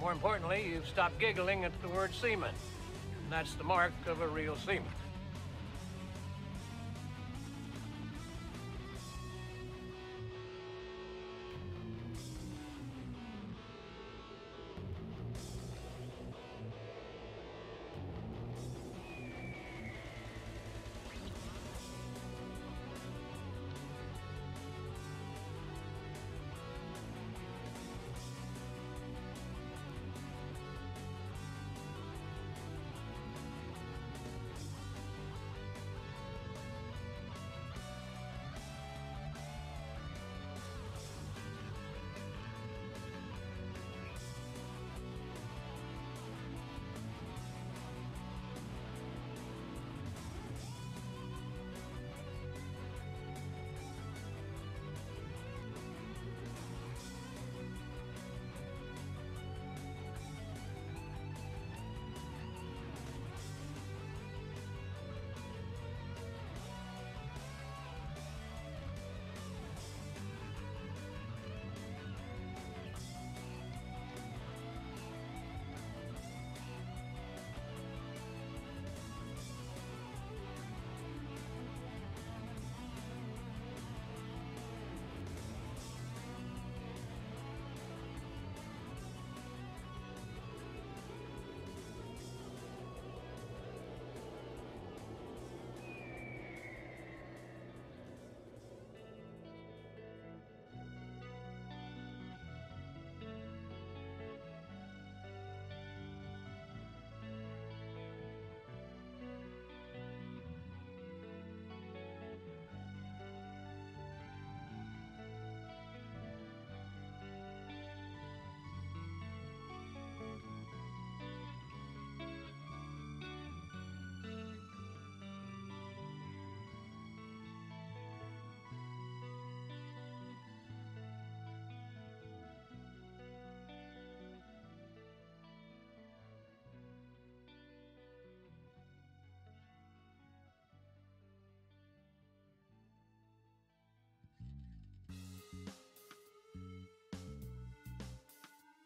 More importantly, you've stopped giggling at the word seaman. And that's the mark of a real seaman.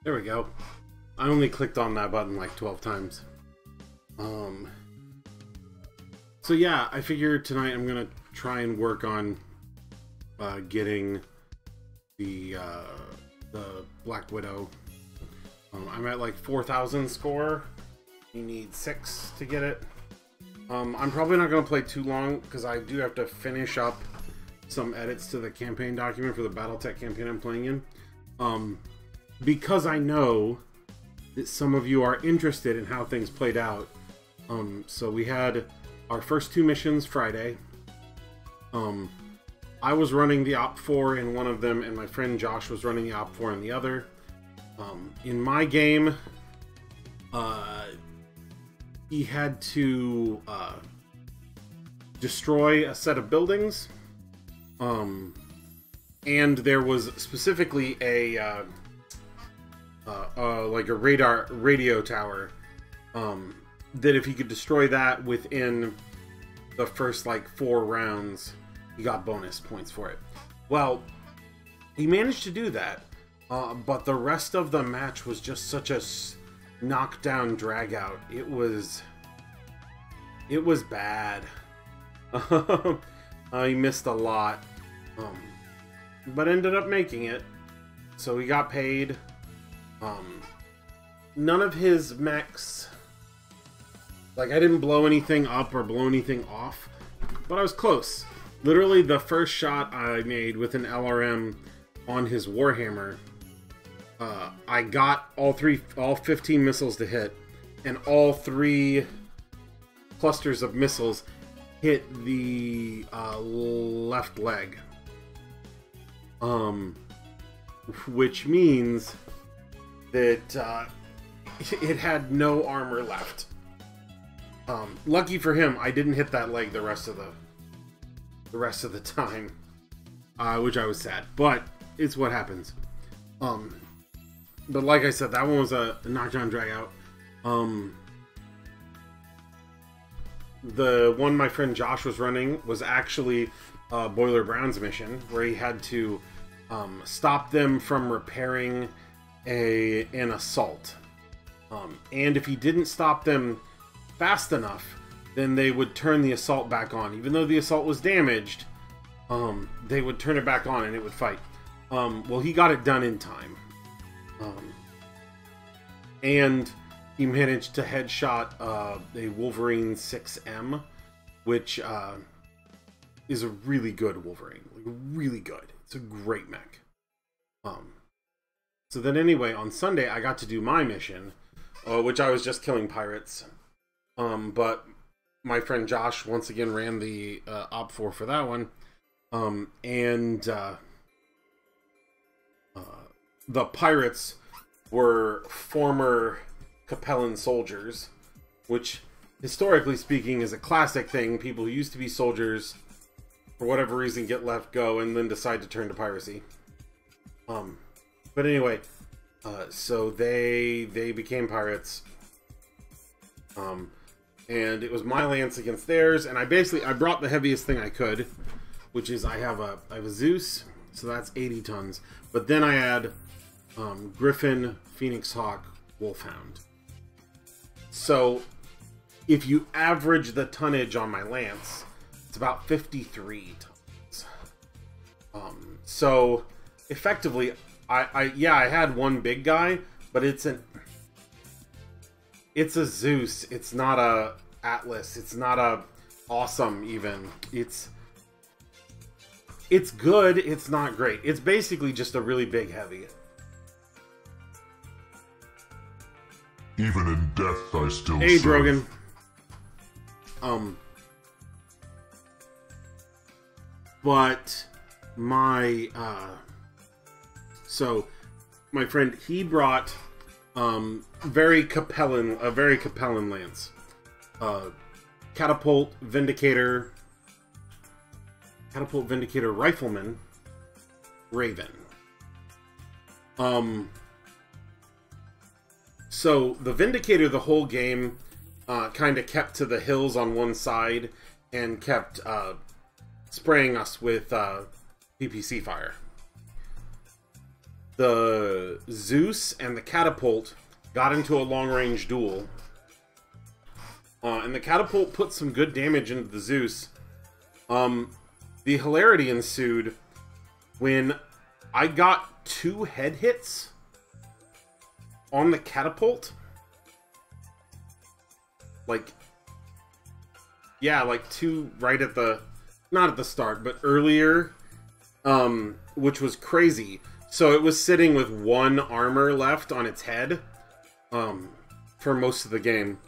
There we go. I only clicked on that button like 12 times. So yeah, I figured tonight I'm gonna try and work on getting the Black Widow. I'm at like 4,000 score. You need 6 to get it. I'm probably not gonna play too long because I do have to finish up some edits to the campaign document for the BattleTech campaign I'm playing in. Because I know that some of you are interested in how things played out. So we had our first 2 missions Friday. I was running the Op 4 in one of them, and my friend Josh was running the Op 4 in the other. In my game, he had to destroy a set of buildings. And there was specifically a like a radio tower, that if he could destroy that within the first like 4 rounds, he got bonus points for it. Well, he managed to do that, but the rest of the match was just such a knockdown drag out. It was bad. He missed a lot, but ended up making it, so he got paid. None of his mechs, like, I didn't blow anything up or blow anything off, but I was close. Literally, the first shot I made with an LRM on his Warhammer, I got all 15 missiles to hit, and all 3 clusters of missiles hit the left leg. Which means that it had no armor left. Lucky for him, I didn't hit that leg the rest of the time, which I was sad, but it's what happens. But like I said, that one was a knockdown drag out. The one my friend Josh was running was actually Boiler Brown's mission, where he had to stop them from repairing an assault. And if he didn't stop them fast enough, then they would turn the assault back on. Even though the assault was damaged, they would turn it back on and it would fight. Well, he got it done in time. And he managed to headshot a Wolverine 6M, which is a really good Wolverine. Like, really good. It's a great mech. So then anyway, on Sunday, I got to do my mission, which I was just killing pirates. But my friend Josh once again ran the Op 4 for that one. The pirates were former Capellan soldiers, which, historically speaking, is a classic thing. People who used to be soldiers, for whatever reason, get let go and then decide to turn to piracy. But anyway, so they became pirates. And it was my lance against theirs, and I brought the heaviest thing I could, which is I have a Zeus, so that's 80 tons. But then I had Griffin, Phoenix Hawk, Wolfhound. So if you average the tonnage on my lance, it's about 53 tons. So effectively, I had one big guy, but it's a Zeus. It's not a Atlas. It's not a Awesome even. It's good. It's not great. It's basically just a really big heavy. Even in death, I still Hey, serve. Drogan. But my so my friend, he brought a very Capellan lance. Catapult, Vindicator, Rifleman, Raven. So the Vindicator the whole game kind of kept to the hills on one side and kept spraying us with PPC fire. The Zeus and the Catapult got into a long-range duel. And the Catapult put some good damage into the Zeus. The hilarity ensued when I got 2 head hits on the Catapult. Like 2 right at the, not at the start, but earlier, which was crazy. So it was sitting with 1 armor left on its head, for most of the game.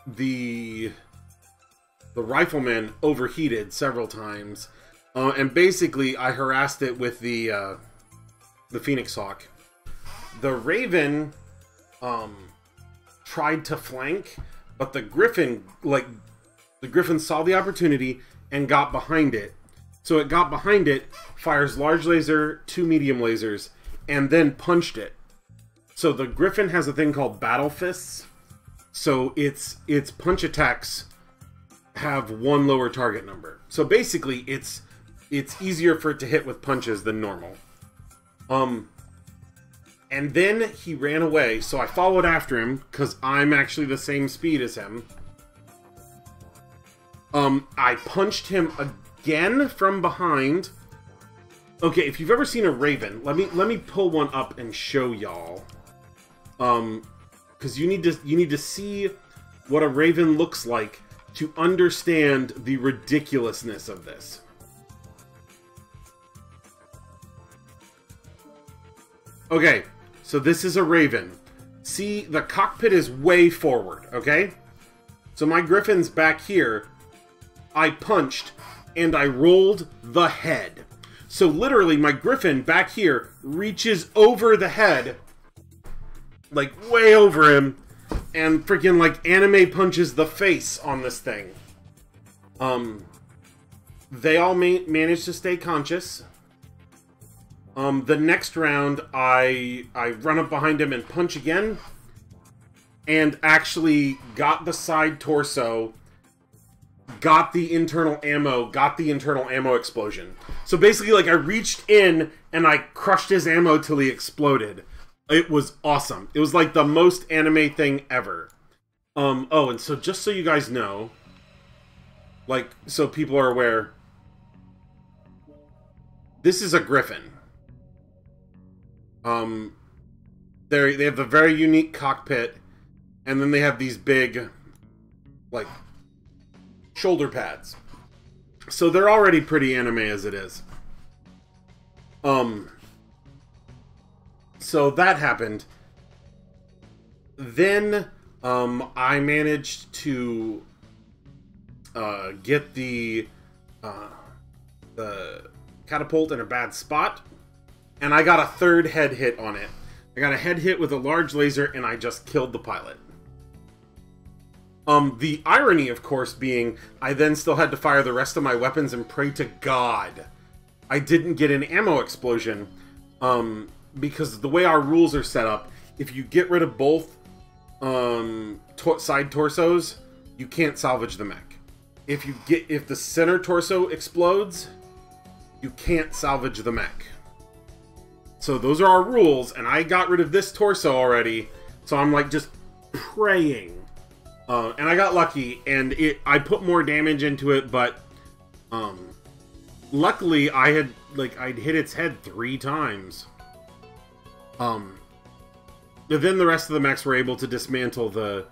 The Rifleman overheated several times, and basically I harassed it with the Phoenix Hawk. The Raven tried to flank, but the Griffin saw the opportunity and got behind it. So it got behind it, fires large laser, 2 medium lasers, and then punched it. So the Griffin has a thing called battle fists. So its punch attacks have 1 lower target number. So basically it's easier for it to hit with punches than normal. And then he ran away, so I followed after him, because I'm actually the same speed as him. I punched him again from behind. Okay, if you've ever seen a Raven, let me pull one up and show y'all. Because you need to see what a Raven looks like to understand the ridiculousness of this. Okay, so this is a Raven. See, the cockpit is way forward, okay? So my Griffin's back here. I punched, and I rolled the head. So literally, my Griffin back here reaches over the head, like way over him, and freaking like anime punches the face on this thing. They all managed to stay conscious. The next round, I run up behind him and punch again, and actually got the side torso, got the internal ammo explosion. So basically, like, I reached in and I crushed his ammo till he exploded. It was awesome. It was like the most anime thing ever. Oh, and so just so you guys know, like, so people are aware, this is a griffin. They have a very unique cockpit, and then they have these big, like, shoulder pads. So they're already pretty anime as it is. So that happened. Then, I managed to get the catapult in a bad spot, and I got a third head hit on it. I got a head hit with a large laser, and I just killed the pilot. The irony, of course, being I then still had to fire the rest of my weapons and pray to God I didn't get an ammo explosion, because the way our rules are set up, if you get rid of both side torsos, you can't salvage the mech. If the center torso explodes, you can't salvage the mech. So those are our rules, and I got rid of this torso already, so I'm like just praying. And I got lucky, and I put more damage into it, but luckily I'd hit its head 3 times. But then the rest of the mechs were able to dismantle the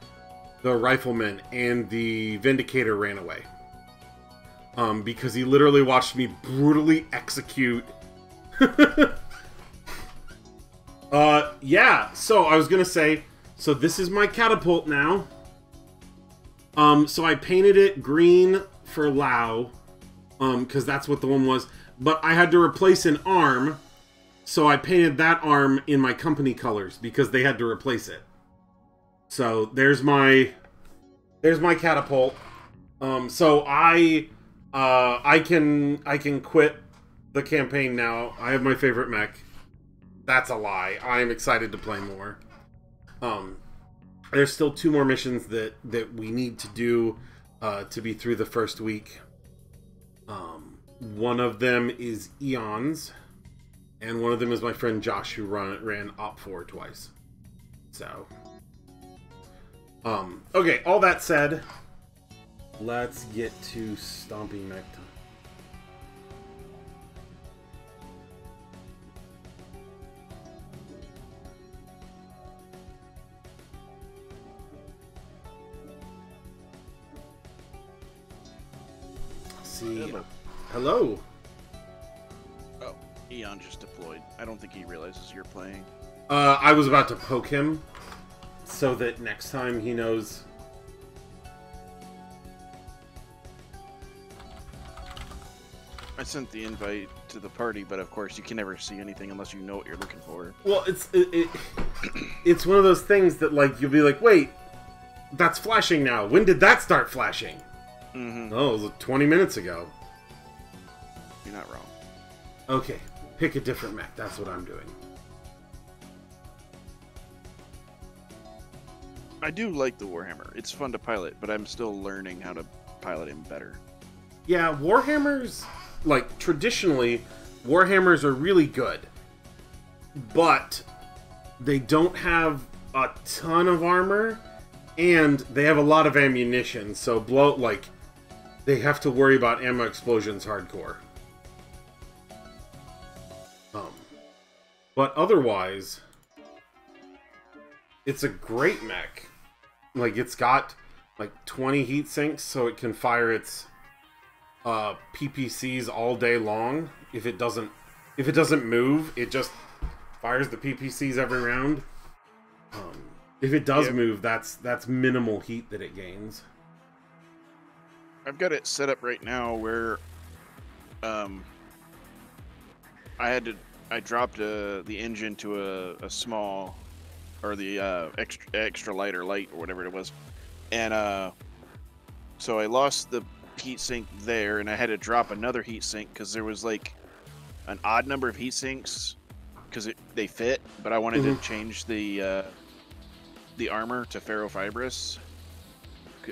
rifleman, and the Vindicator ran away. Because he literally watched me brutally execute. Yeah, so I was gonna say, so this is my catapult now. So I painted it green for Lao, because that's what the one was. But I had to replace an arm, so I painted that arm in my company colors, because they had to replace it. So there's my catapult. So I can quit the campaign now. I have my favorite mech. That's a lie. I am excited to play more. There's still 2 more missions that we need to do to be through the first week. One of them is Eons, and one of them is my friend Josh, who ran Op4 twice. So, okay, all that said, let's get to Stomping Mech time. Hello. Oh, Eon just deployed. I don't think he realizes you're playing. I was about to poke him so that next time he knows. I sent the invite to the party, but of course you can never see anything unless you know what you're looking for. Well, it's one of those things that, like, you'll be like, wait, that's flashing now. When did that start flashing? Mm-hmm. Oh, it was 20 minutes ago. You're not wrong. Okay, pick a different mech. That's what I'm doing. I do like the Warhammer. It's fun to pilot, but I'm still learning how to pilot him better. Yeah, Warhammers, like, traditionally, Warhammers are really good. But they don't have a ton of armor, and they have a lot of ammunition, so they have to worry about ammo explosions hardcore. But otherwise, it's a great mech. Like, it's got like 20 heat sinks, so it can fire its PPCs all day long. If it doesn't move, it just fires the PPCs every round. If it does move, that's minimal heat that it gains. I've got it set up right now where I dropped the engine to a small, or the extra light or light or whatever it was, and so I lost the heat sink there, and I had to drop another heat sink because there was like an odd number of heat sinks because they fit, but I wanted to change the armor to ferrofibrous.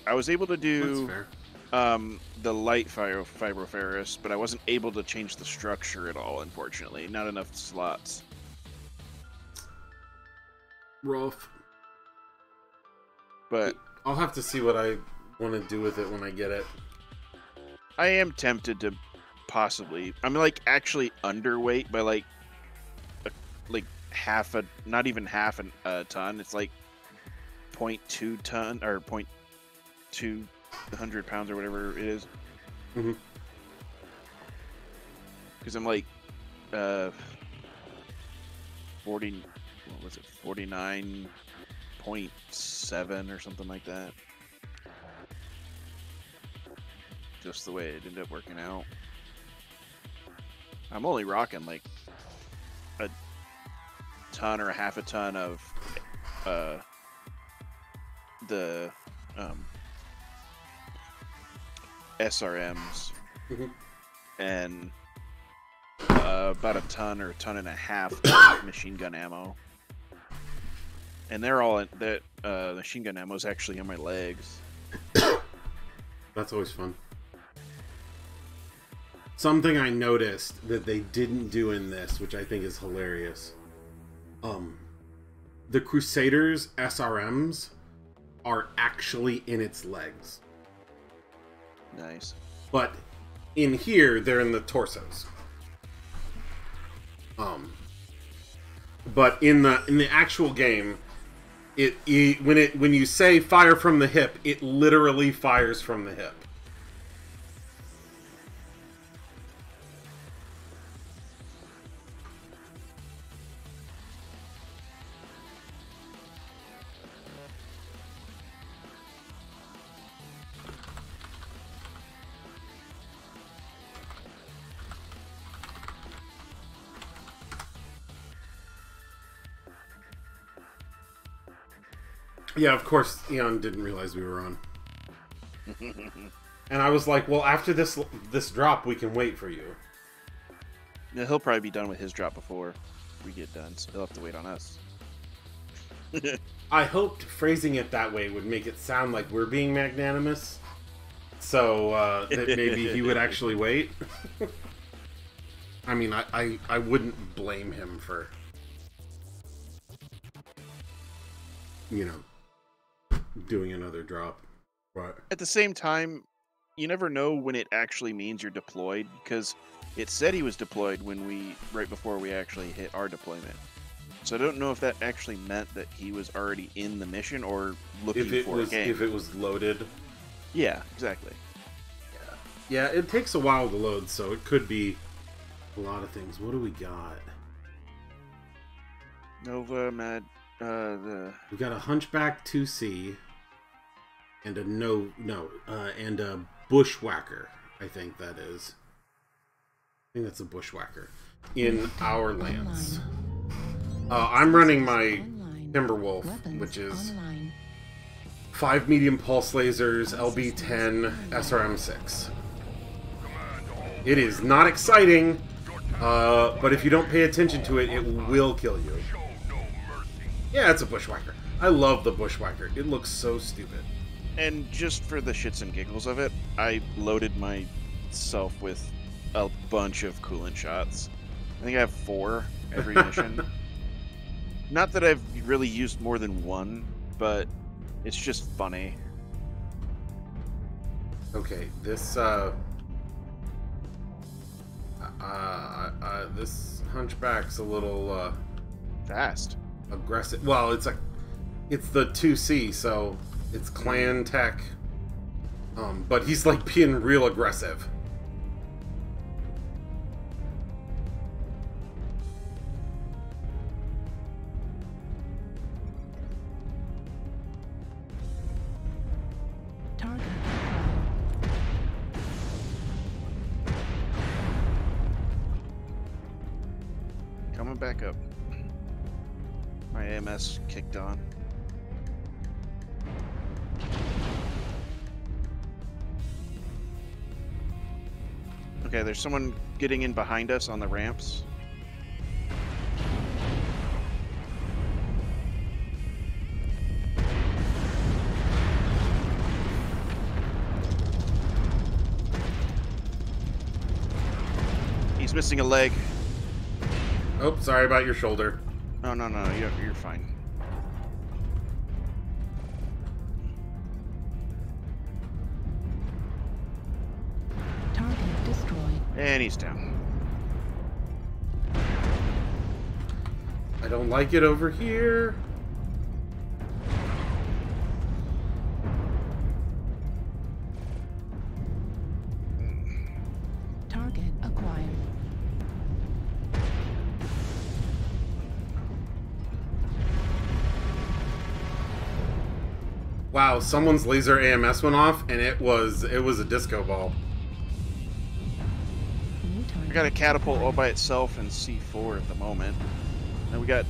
I was able to do the light fibroferrous, but I wasn't able to change the structure at all, unfortunately. Not enough slots. Rough. But I'll have to see what I want to do with it when I get it. I am tempted to possibly. I'm like actually underweight by like half a, not even half a ton. It's like 0.2 ton or 0.2 pounds or whatever it is. Mm-hmm. Because I'm like 40. What was it? 49.7 or something like that. Just the way it ended up working out. I'm only rocking like a ton or a half a ton of the SRMs and about a ton or a ton and a half of machine gun ammo. And they're all that machine gun ammo is actually on my legs. That's always fun. Something I noticed that they didn't do in this, which I think is hilarious. The Crusaders SRMs are actually in its legs. Nice. But in here, they're in the torsos. But in the actual game, when you say fire from the hip, it literally fires from the hip. Yeah, of course, Eon didn't realize we were on. And I was like, well, after this drop, we can wait for you. Yeah, he'll probably be done with his drop before we get done, so he'll have to wait on us. I hoped phrasing it that way would make it sound like we're being magnanimous, so that maybe he would actually wait. I mean, I wouldn't blame him for, you know, doing another drop. But at the same time, you never know when it actually means you're deployed, because it said he was deployed right before we actually hit our deployment. So I don't know if that actually meant that he was already in the mission or looking for a game. If it was loaded. Yeah, exactly. Yeah, it takes a while to load, so it could be a lot of things. What do we got? Nova, Mad, We got a Hunchback 2C and and a Bushwhacker. I think that is. I think that's a Bushwhacker in our lands. I'm running my Timberwolf, which is 5 medium pulse lasers, LB-10, SRM-6. It is not exciting, but if you don't pay attention to it, it will kill you. Yeah, it's a Bushwhacker. I love the Bushwhacker. It looks so stupid. And just for the shits and giggles of it, I loaded myself with a bunch of coolant shots. I think I have 4 every mission. Not that I've really used more than one, but it's just funny. Okay, this this Hunchback's a little Fast. aggressive. Well, it's the 2C, so it's clan tech. But he's like being real aggressive. Coming back up. My AMS kicked on. Okay, there's someone getting in behind us on the ramps. He's missing a leg. Oh, sorry about your shoulder. No, you're fine. And he's down. I don't like it over here. Target acquired. Wow, someone's laser AMS went off, and it was a disco ball. I got a catapult all by itself in C4 at the moment. And we got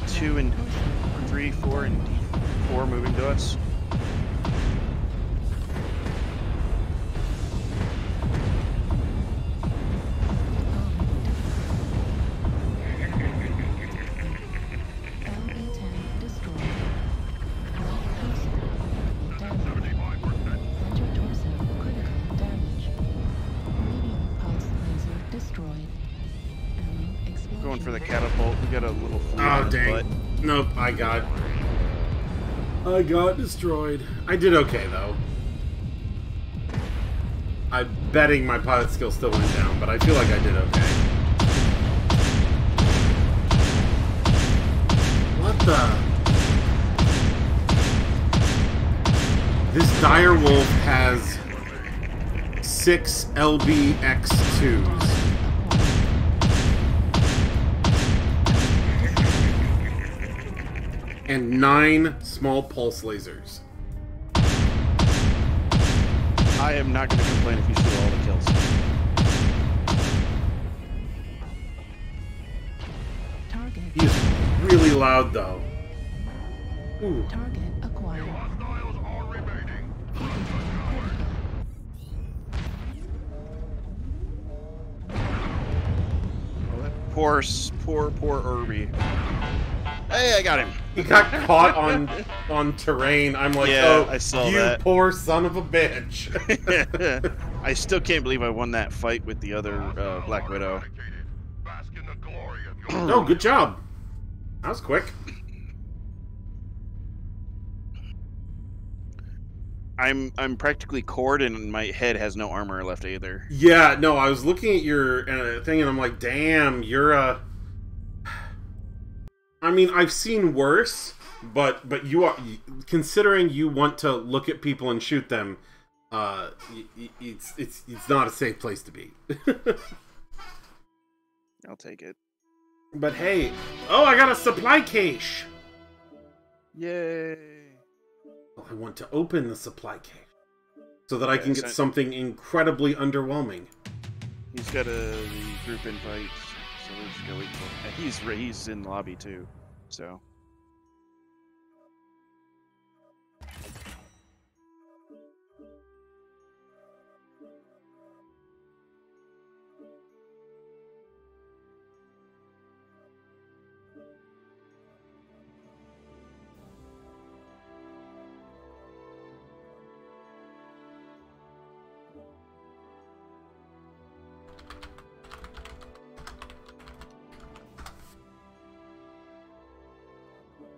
2 and 3, 4, and D4 moving to us. LB-10 destroyed. Right torso, damage. Center torso, critical damage. Medium pulse laser destroyed. Ammo explosion. Going for the catapult. We got a little fleet Oh, on his dang. butt. Nope, I got destroyed. I did okay, though. I'm betting my pilot skill still went down, but I feel like I did okay. What the? This direwolf has 6 LBX2s. And 9 small pulse lasers. I am not going to complain if you steal all the kills. Target. He's really loud, though. Ooh. Target acquired. Poor Irby. Hey, I got him. He got caught on terrain. I'm like, Yeah, oh, I saw you that. poor son of a bitch. I still can't believe I won that fight with the other Black Widow. Oh, good job. That was quick. I'm practically cored and my head has no armor left either. Yeah, no, I was looking at your thing and I'm like, damn, you're a... I mean, I've seen worse, but you are, considering you want to look at people and shoot them, it's not a safe place to be. I'll take it. But hey, oh, I got a supply cache. Yay! Well, I want to open the supply cache so that I can get something incredibly underwhelming. He's got a group invite, so we're just gonna wait for him. He's in the lobby too, so.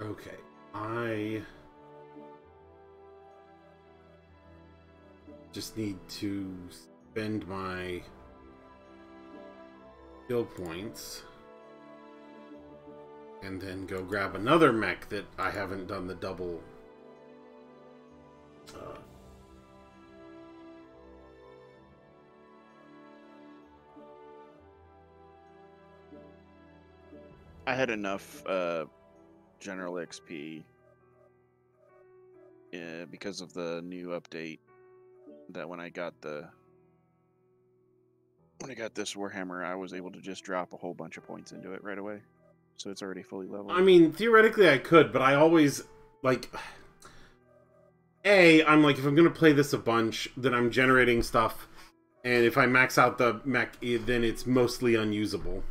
Okay, I just need to spend my skill points and then go grab another mech that I haven't done the double I had enough general XP because of the new update that when I got this Warhammer, I was able to just drop a whole bunch of points into it right away. So it's already fully leveled. I mean, theoretically I could, but I always, like... I'm like, if I'm going to play this a bunch, then I'm generating stuff, and if I max out the mech, then it's mostly unusable.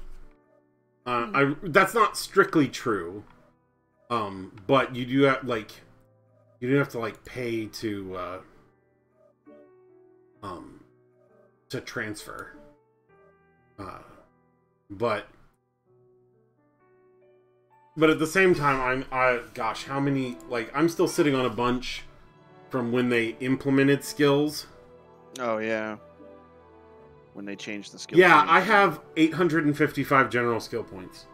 That's not strictly true. But you do have, like... You do have to, like, pay to transfer. But at the same time, gosh, how many, like, I'm still sitting on a bunch from when they implemented skills. Oh, yeah. when they changed the skill. Yeah, tree. I have 855 general skill points.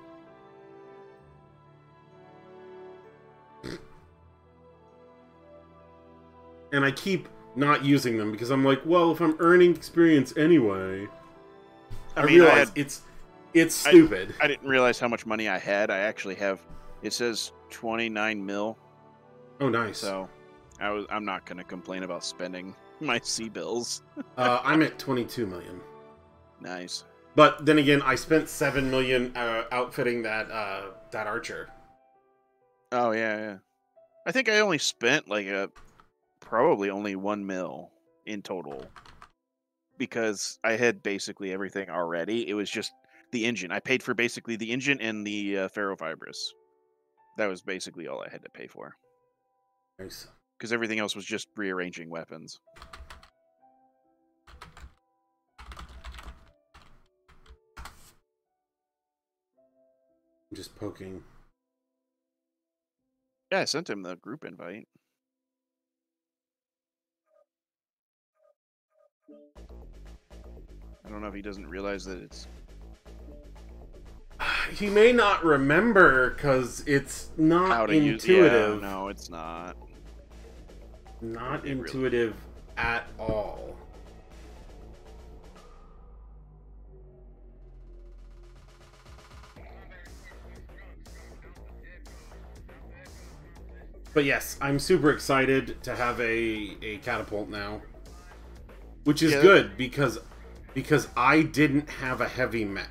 And I keep not using them because I'm like, well, if I'm earning experience anyway, I mean, realize it's stupid. I didn't realize how much money I had. I actually have. It says 29 mil. Oh, nice. So, I'm not going to complain about spending my C bills. I'm at 22 million. Nice. But then again, I spent 7 million outfitting that archer. Oh yeah. I think I only spent like probably only 1 mil in total because I had basically everything already. It was just the engine. I paid for basically the engine and the ferrofibrous. That was basically all I had to pay for. Nice. Because everything else was just rearranging weapons. I'm just poking. Yeah, I sent him the group invite. I don't know if he doesn't realize that it's... He may not remember because it's not how to intuitive. Use... Yeah, no, it's not. Not intuitive at all. But yes, I'm super excited to have a catapult now. Which is good because I didn't have a heavy mech.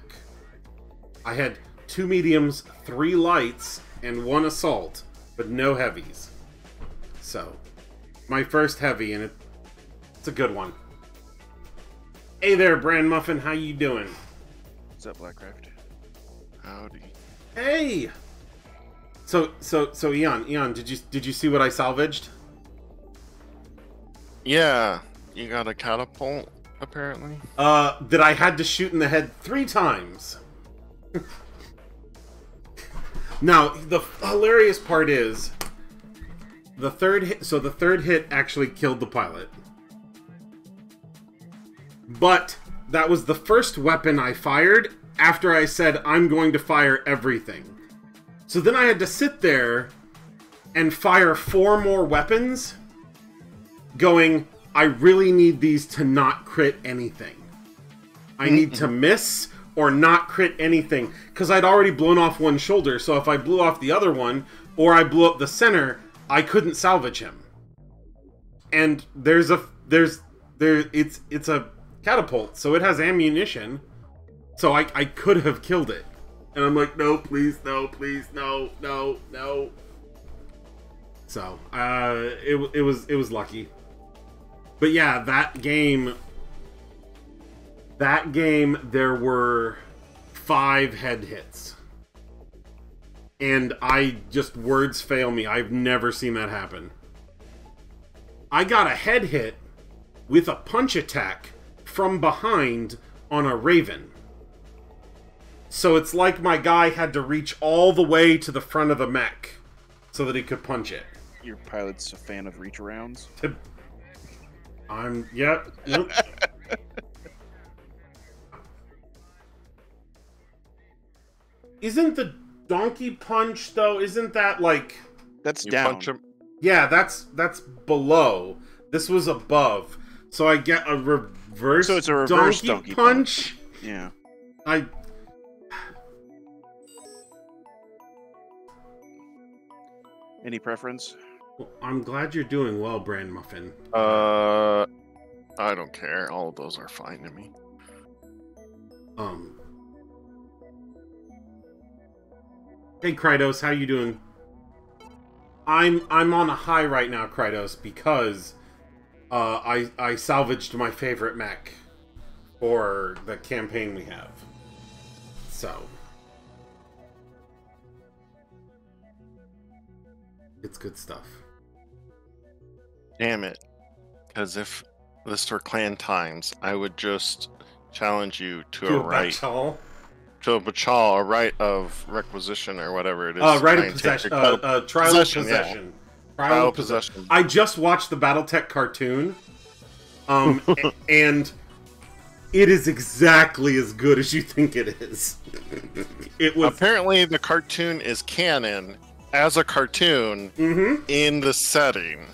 I had 2 mediums, 3 lights, and 1 assault, but no heavies. So, my first heavy, and it's a good one. Hey there, Brand Muffin, how you doing? What's up, Blackcraft? Howdy. Hey! So Eon, did you see what I salvaged? Yeah, you got a catapult, apparently. That I had to shoot in the head 3 times. Now, the hilarious part is the third hit. So the third hit actually killed the pilot, but that was the first weapon I fired after I said I'm going to fire everything. So then I had to sit there and fire 4 more weapons, going, I really need these to not crit anything. I need to miss or not crit anything, because I'd already blown off one shoulder, so if I blew off the other one, or I blew up the center, I couldn't salvage him. And it's a catapult, so it has ammunition, so I could have killed it. And I'm like, no, please, no, please, no. So, it was lucky. But yeah, that game, there were 5 head hits. And words fail me. I've never seen that happen. I got a head hit with a punch attack from behind on a Raven. So it's like my guy had to reach all the way to the front of the mech so that he could punch it. Your pilot's a fan of reach arounds? Yep. Isn't the donkey punch, though, isn't that like... That's You down. punch him. Yeah, that's below. This was above. So I get a reverse, So it's a reverse donkey punch. Yeah. Any preference? I'm glad you're doing well, Brand Muffin. I don't care. All of those are fine to me. Hey, Krydos, how you doing? I'm on a high right now, Krydos, because I salvaged my favorite mech for the campaign we have. So it's good stuff. Damn it. Because if this were clan times, I would just challenge you to a right. Bachal. To a bachal, a right of requisition or whatever it is. Right Try of and take possession. your Trial of possession, possession. yeah. Trial of possession. I just watched the BattleTech cartoon, and It is exactly as good as you think it is. It was Apparently, the cartoon is canon as a cartoon in the setting.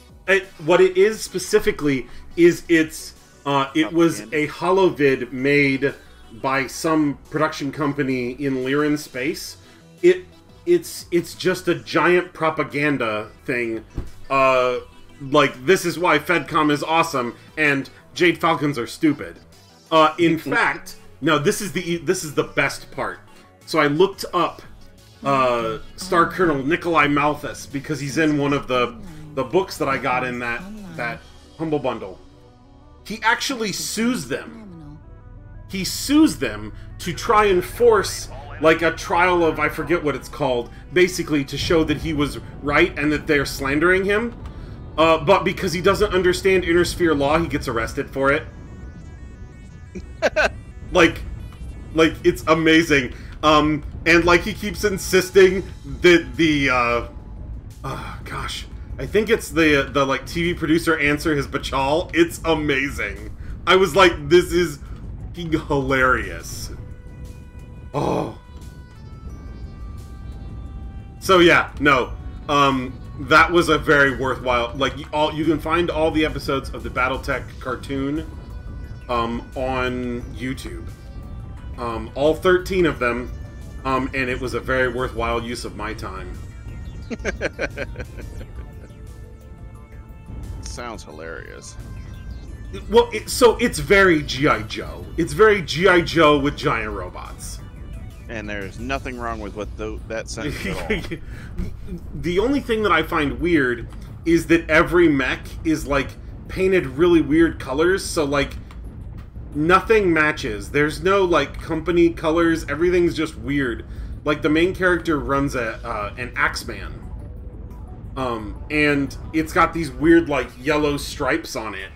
what it is specifically is it was a holovid made by some production company in Lyran space. It's just a giant propaganda thing. Like, this is why FedCom is awesome and Jade Falcons are stupid. In fact, no, this is the best part. So I looked up Star Colonel Nikolai Malthus because he's in one of the books that I got in that Humble Bundle. He actually sues them. He sues them to try and force, like, a trial of, I forget what it's called, basically to show that he was right and that they're slandering him. But because he doesn't understand Intersphere law, he gets arrested for it. like, it's amazing. And, like, he keeps insisting that gosh, I think it's the like, TV producer answer his bachal. It's amazing. I was like, this is fucking hilarious. Oh. So, yeah, no. That was a very worthwhile, like, you can find all the episodes of the BattleTech cartoon on YouTube. All 13 of them, and it was a very worthwhile use of my time. Sounds hilarious. Well, so it's very G.I. Joe. It's very G.I. Joe with giant robots. And there's nothing wrong with what that sentence at all. The only thing that I find weird is that every mech is, like, painted really weird colors, so, like, nothing matches. There's no, like, company colors. Everything's just weird. Like, the main character runs an Axeman. And it's got these weird, like, yellow stripes on it.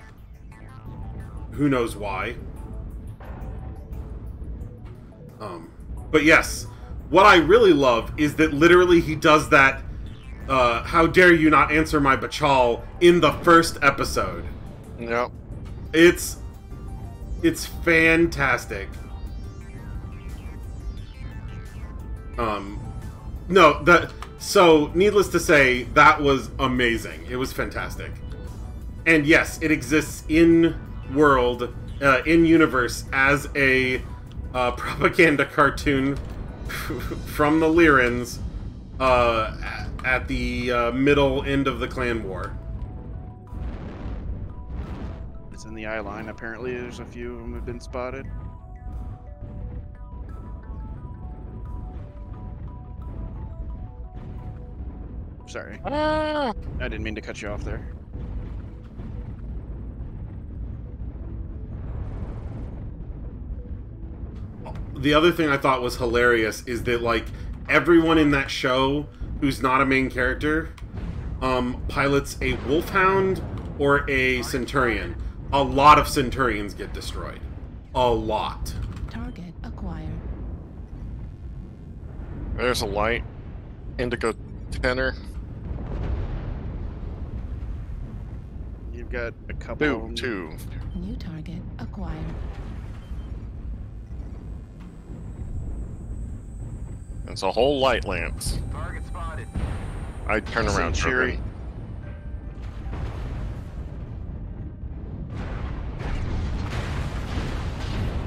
Who knows why. But yes, what I really love is that literally he does that, how dare you not answer my bachal, in the first episode. Yep. It's fantastic. So, needless to say, that was amazing. It was fantastic. And yes, it exists in world, in universe, as a propaganda cartoon from the Lyrans at the middle end of the Clan War. It's in the eye line. Apparently, there's a few of them have been spotted. Sorry. I didn't mean to cut you off there. The other thing I thought was hilarious is that, like, everyone in that show who's not a main character pilots a Wolfhound or a Centurion. A lot of Centurions get destroyed. A lot. Target acquired. There's a light. Indigo tenor. You've got a couple of them. Two. New target acquired. It's a whole light lamps. Target spotted. I turn around, Cherry. Cherry.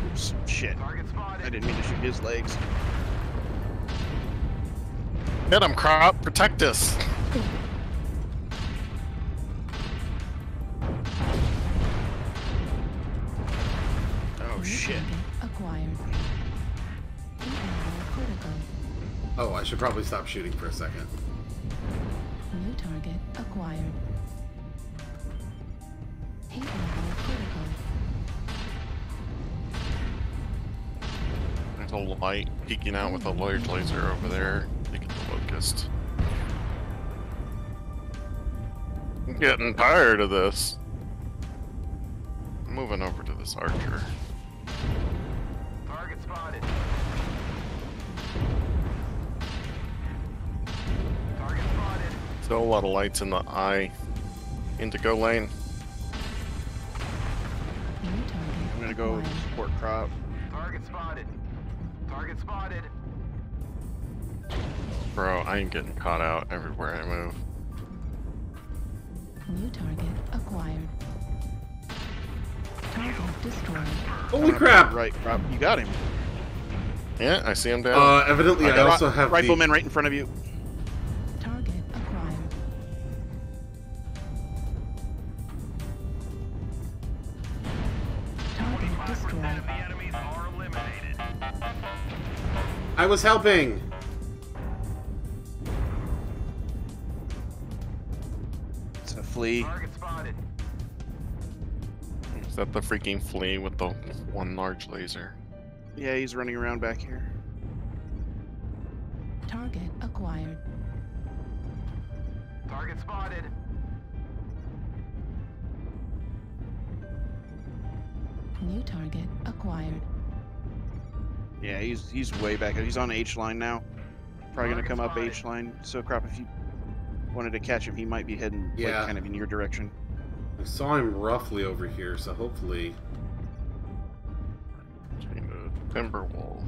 Oops, shit. Target spotted. I didn't mean to shoot his legs. Get him, Crop! Protect us! Oh New shit. target acquired. Heat level critical. Oh, I should probably stop shooting for a second. New target acquired. Heat level critical. There's a light peeking out with a large laser over there. Taking the locust. I'm getting tired of this. I'm moving over to this archer. Target spotted. Target spotted. Still a lot of lights in the eye. Indigo lane. New target I'm gonna gonna go acquired. support crop. Target spotted. Target spotted. Bro, I ain't getting caught out everywhere I move. New target acquired. Target destroyed. Holy crap! Right, crop. You got him. Yeah, I see him down. Evidently I also have rifleman right in front of you. Target acquired. Target destroyed. The enemies are eliminated. I was helping! It's a flea. Target spotted. Is that the freaking flea with the one large laser? Yeah, he's running around back here. Target acquired. Target spotted. New target acquired. Yeah, he's way back. He's on H line now. Probably gonna come up H line. So crop, if you wanted to catch him, he might be heading like, Yeah. kind of in your direction. I saw him roughly over here, so hopefully... Between the timber wall.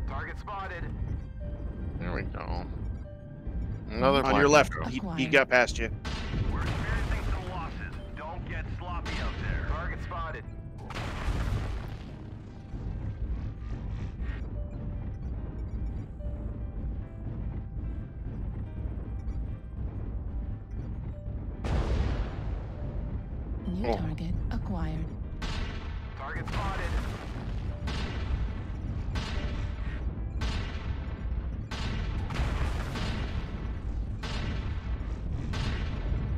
Target spotted. There we go. Another On black your left, widow. he Acquired. got past you. We're experiencing some losses. Don't get sloppy out there. Target spotted. New Oh. target acquired. Target spotted.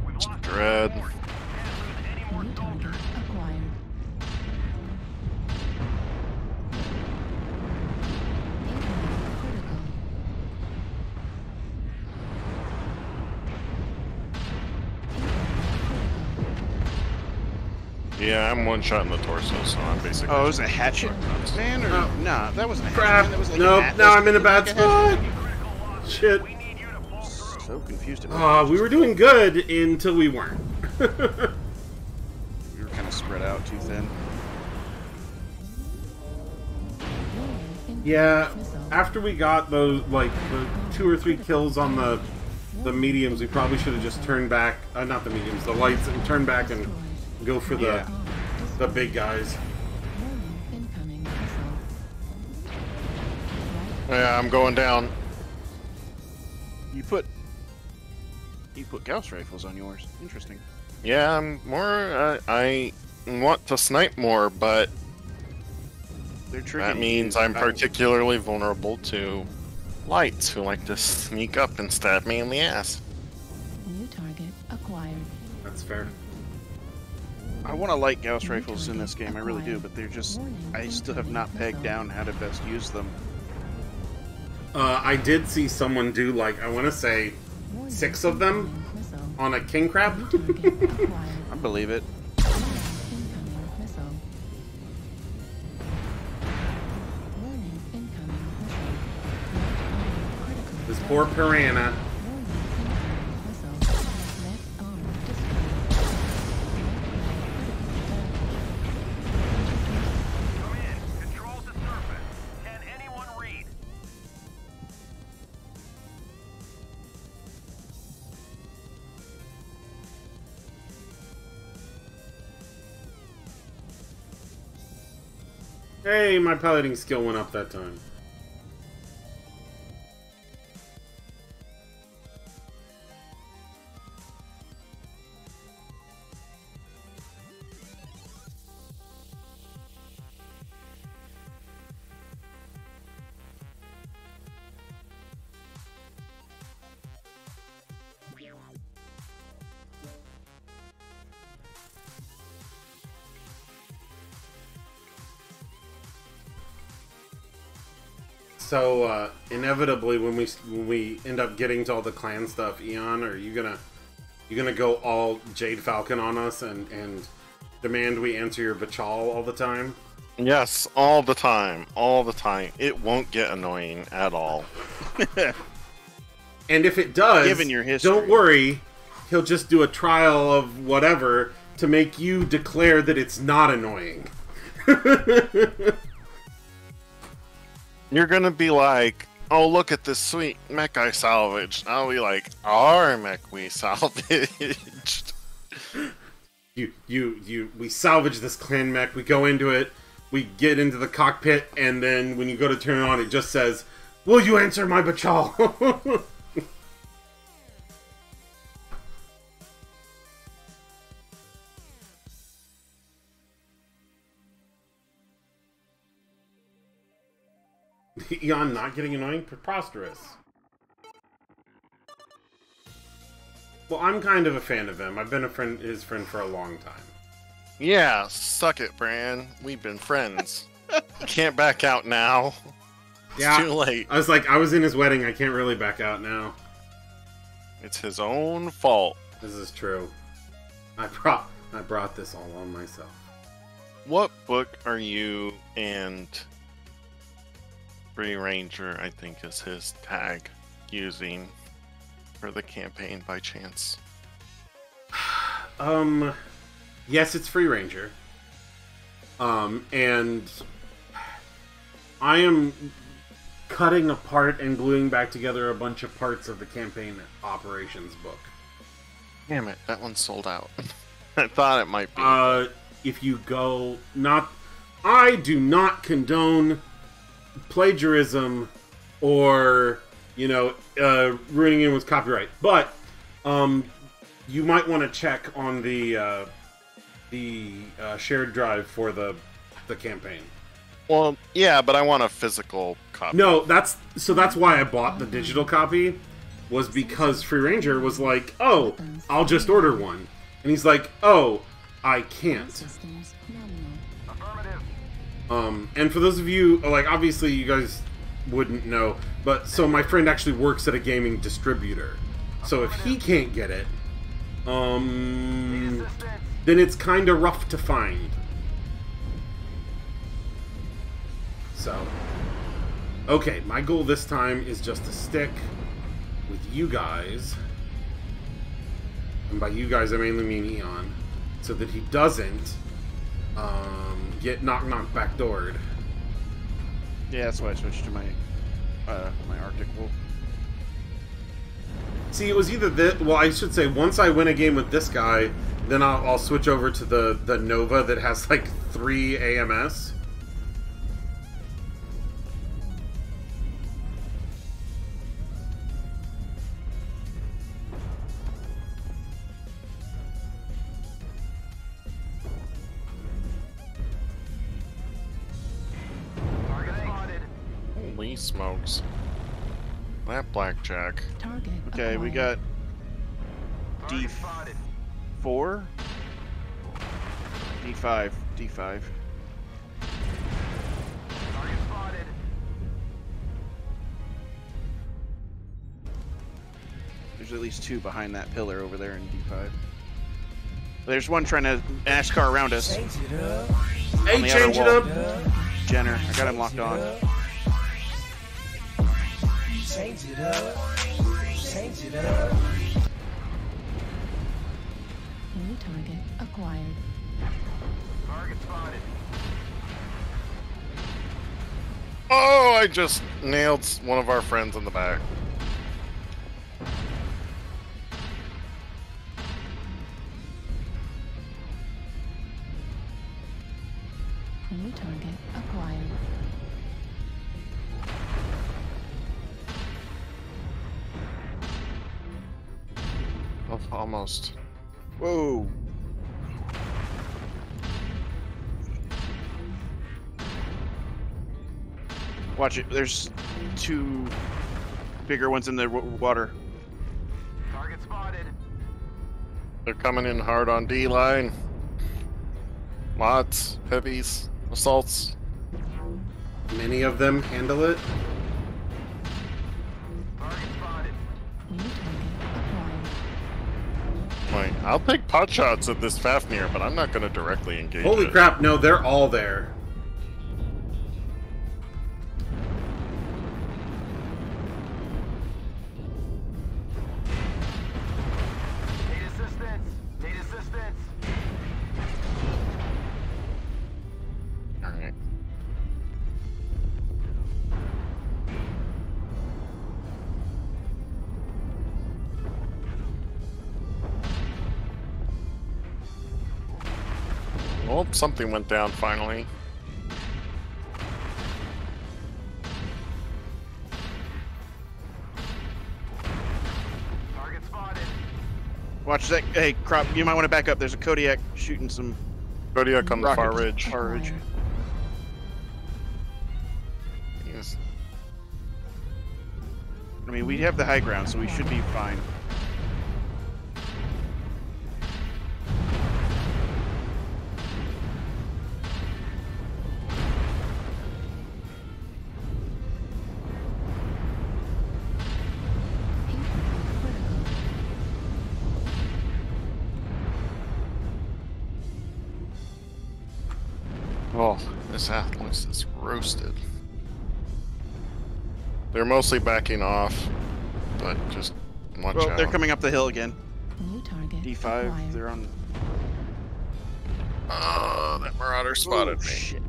We've lost Dread. support. Can't lose any more New target soldiers. acquired. Incoming critical. Yeah, I'm one shot in the torso, so I'm basically. Oh, it was a hatchet, man, or Oh. nah? That wasn't a hatchet. Crap! Man. That was like Nope, a now I'm in a bad like hatchet. spot! Critical losses. Shit. We need you to pull through. So confused about We were doing good until we weren't. We were kind of spread out too thin. Yeah, after we got those, like, the 2 or 3 kills on the mediums, we probably should have just turned back, not the mediums, the lights, and turned back and go for Yeah. the big guys. Incoming missile. Yeah, I'm going down. You put Gauss rifles on yours. Interesting. Yeah, I'm more. I want to snipe more, but They're tricky. that means I'm particularly vulnerable to lights who like to sneak up and stab me in the ass. New target acquired. That's fair. I want to like Gauss rifles in this game. I really do, but they're just. I still have not pegged down how to best use them. I did see someone do, like, I want to say 6 of them Missile. on a king crab. New target acquired. I believe it. Incoming missile. Warning, incoming missile. Critical. This poor piranha. Warning, incoming missile. Left arm destroyed. Come in. Control the surface. Can anyone read? Hey, my piloting skill went up that time. So, inevitably, when we end up getting to all the clan stuff, Eon, are you gonna go all Jade Falcon on us and demand we answer your Bachal all the time? Yes, all the time, all the time. It won't get annoying at all. And if it does, Given your history. don't worry, he'll just do a trial of whatever to make you declare that it's not annoying. You're gonna be like, oh, look at this sweet mech I salvaged. I'll be like, our mech we salvaged. We salvage this clan mech, we go into it, we get into the cockpit, and then when you go to turn it on, it just says, will you answer my bachal? Eon not getting annoying? Preposterous. Well, I'm kind of a fan of him. I've been his friend for a long time. Yeah, suck it, Bran. We've been friends. You can't back out now. It's too late. I was in his wedding. I can't really back out now. It's his own fault. This is true. I brought this all on myself. What book are you and Free Ranger, I think is his tag, using for the campaign by chance? Yes, it's Free Ranger. And I am cutting apart and gluing back together a bunch of parts of the campaign operations book. Damn it, that one's sold out. I thought it might be. If you go, I do not condone plagiarism or, ruining it with copyright. But, you might want to check on the shared drive for the campaign. Well, yeah, but I want a physical copy. No, that's why I bought the digital copy, was because Free Ranger was like, oh, I'll just order one. And he's like, oh, I can't. Systems nominal. Affirmative. And for those of you, like, obviously you guys wouldn't know, but so my friend actually works at a gaming distributor. So if he can't get it, then it's kind of rough to find. So, okay, my goal this time is just to stick with you guys. And by you guys, I mainly mean Eon. So that he doesn't get knock backdoored. Yeah, that's why I switched to my my Arctic Wolf. See, it was either this. Well, I should say, once I win a game with this guy, then I'll switch over to the Nova that has like 3 AMS. Target spotted. Holy smokes. That blackjack. Target Okay, we acquired. got Target spotted. D4, D5, D5. Target spotted. There's at least 2 behind that pillar over there in D5. There's one trying to NASCAR around us. Hey, the change it other up! Jenner, I got him locked on. Change it up. Change it up. New target acquired. Target spotted. Oh, I just nailed one of our friends in the back. New target acquired. Oh, almost. Whoa. Watch it. There's 2 bigger ones in the water. Target spotted. They're coming in hard on D line. Lots, heavies, assaults. Many of them handle it. Target spotted. New target acquired. Like, I'll take pot shots at this Fafnir, but I'm not going to directly engage Holy it. crap, no, they're all there. Data Oh, something went down finally. Target spotted. Watch that. Hey, Crop, you might want to back up. There's a Kodiak shooting some Kodiak on the far rockets. ridge. Far ridge. Acquired. Yes. I mean, we have the high ground, so we should be fine. Oh, this Atlas is roasted. They're mostly backing off, but just watch Well, out. they're coming up the hill again. New target D5, acquired. they're on. Oh, that Marauder spotted Oh, me. shit.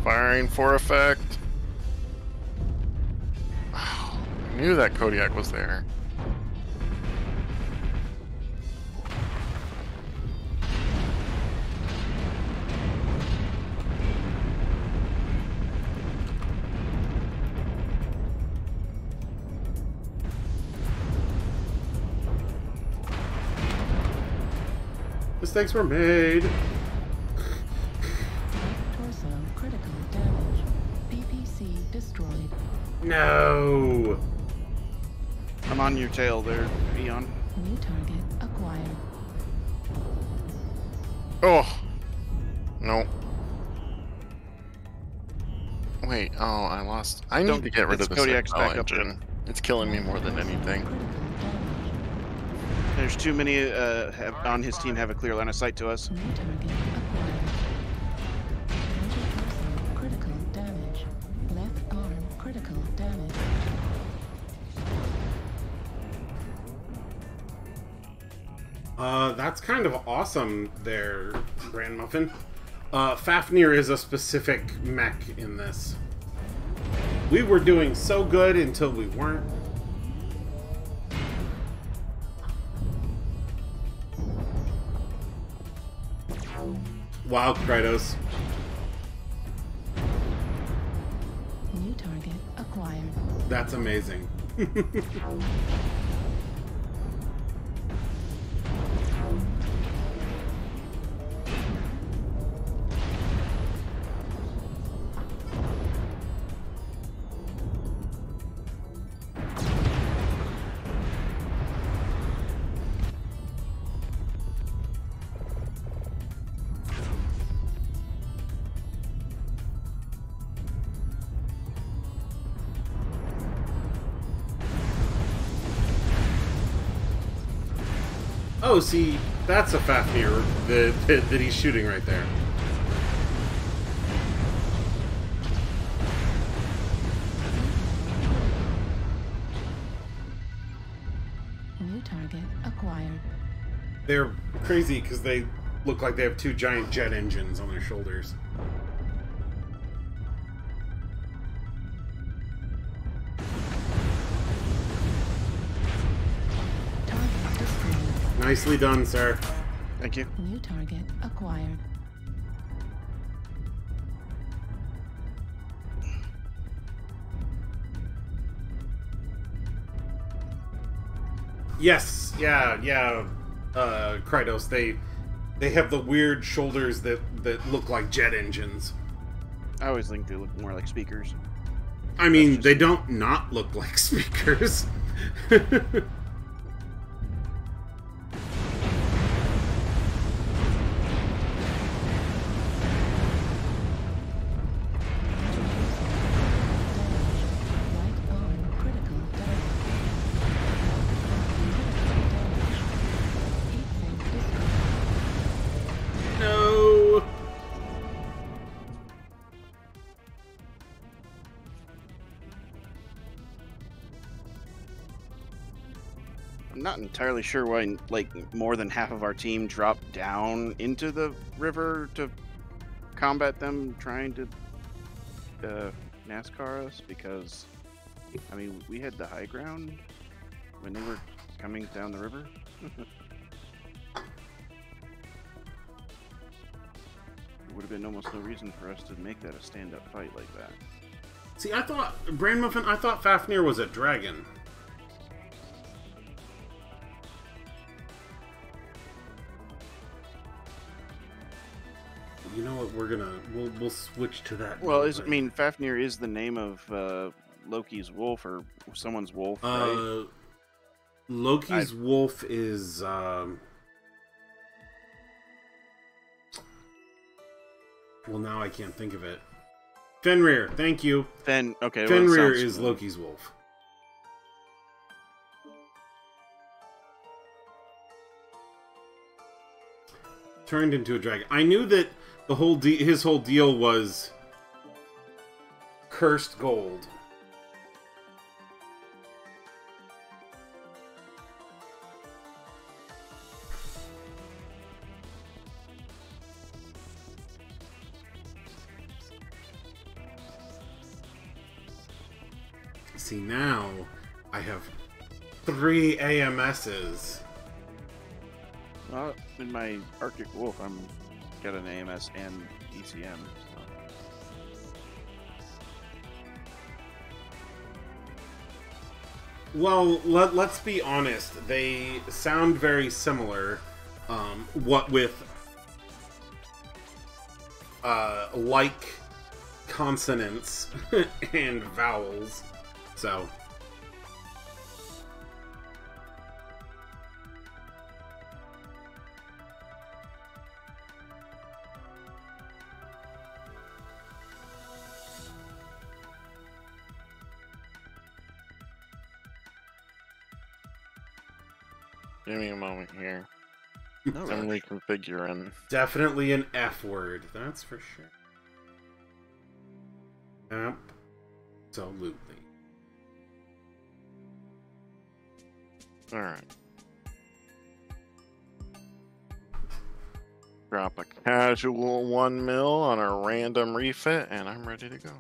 Firing for effect. Oh, I knew that Kodiak was there. Mistakes were made. Left torso critical damage. PPC destroyed. No. I'm on your tail there, Eon. New target acquired. Oh! No. Wait, oh, I lost. I need Don't- to get rid it's of this Kodiak's Excel back up there. engine. It's killing me more than anything. Critical damage. There's too many on his team have a clear line of sight to us. New target acquired. Center torso critical damage. Left arm critical damage. That's kind of awesome there, Grand Muffin. Fafnir is a specific mech in this. We were doing so good until we weren't. Wow, Kratos. New target acquired. That's amazing. Oh, see, that's a Fafnir that he's shooting right there. New target acquired. They're crazy because they look like they have two giant jet engines on their shoulders. Target destroyed. Nicely done, sir. Thank you. New target acquired. Yes, yeah, Kratos, they have the weird shoulders that look like jet engines. I always think they look more like speakers. I mean, That's just- they don't not look like speakers. Right arm critical damage. Heat sink destroyed. No. I'm not entirely sure why, like, more than half of our team dropped down into the river to combat them trying to NASCAR us, because, I mean, we had the high ground when they were coming down the river. There would have been almost no reason for us to make that a stand-up fight like that. See, I thought Brain Muffin. I thought Fafnir was a dragon. You know what? We'll switch to that. Well, I mean, Fafnir is the name of Loki's wolf or someone's wolf, right? Loki's wolf is. Well, now I can't think of it. Fenrir, thank you. Okay. Fenrir well, is Loki's wolf. Turned into a dragon. I knew that the whole his whole deal was cursed gold. See, now I have 3 AMSs. Well, in my Arctic Wolf, I'm got an AMS and ECM. So. Well, let's be honest. They sound very similar. What with like consonants and vowels. So. Give me a moment here. No I'm rush. reconfiguring. Definitely an F word, that's for sure. Absolutely. Alright. Drop a casual 1 mil on a random refit, and I'm ready to go.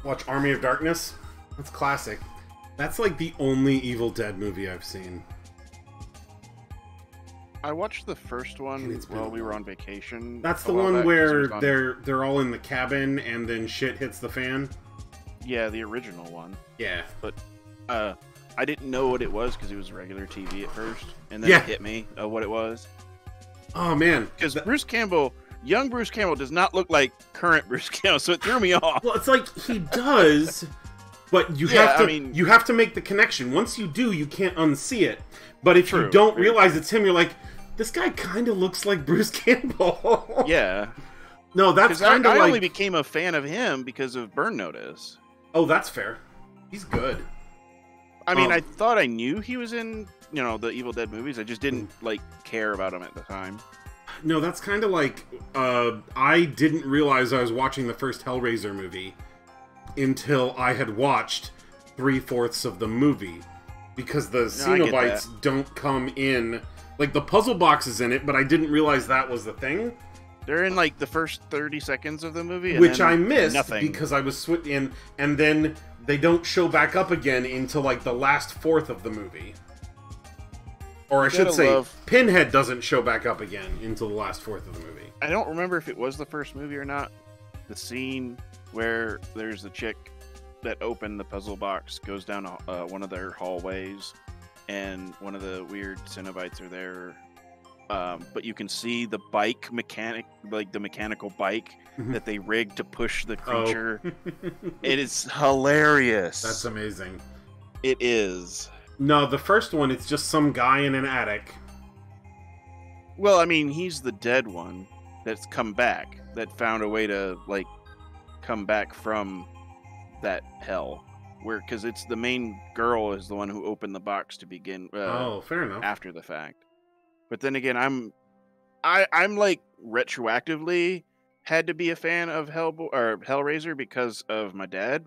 Watch Army of Darkness. That's classic. That's like the only Evil Dead movie I've seen. I watched the first one It's been while a we were while. on vacation. That's a the while one back, 'cause it where was on- they're all in the cabin and then shit hits the fan. Yeah, the original one. Yeah. I didn't know what it was because it was regular TV at first, and then Yeah. it hit me what it was. Oh man. Because Bruce Campbell, young Bruce Campbell, does not look like current Bruce Campbell, so it threw me off. Well, it's like he does, but you Yeah, have to I mean- you have to make the connection. Once you do, you can't unsee it. But if you True, don't very realize it's him, you're like, this guy kind of looks like Bruce Campbell. Yeah, No, that's because I kind of only like. became a fan of him because of Burn Notice. Oh, that's fair. He's good. I mean, Um, I thought I knew he was in, the Evil Dead movies. I just didn't care about him at the time. No, that's kind of like I didn't realize I was watching the first Hellraiser movie until I had watched 3/4 of the movie, because the No, I get Cenobites don't come in. Like, the puzzle box is in it, but I didn't realize that was the thing, They're in like the first 30 seconds of the movie, and which then I missed nothing. because I was in, and then they don't show back up again until like the last fourth of the movie. Or I should Gotta say, love- Pinhead doesn't show back up again until the last fourth of the movie. I don't remember if it was the first movie or not. The scene where there's the chick that opened the puzzle box goes down one of their hallways, and one of the weird Cenobites are there. But you can see the bike mechanic, like the mechanical bike that they rigged to push the creature. It is hilarious. That's amazing. It is. No, the first one, it's just some guy in an attic. Well, I mean, he's the dead one that's come back, that found a way to come back from that hell. Because it's the main girl is the one who opened the box to begin. Oh, fair enough. After the fact. But then again, I'm like retroactively had to be a fan of Hellraiser because of my dad.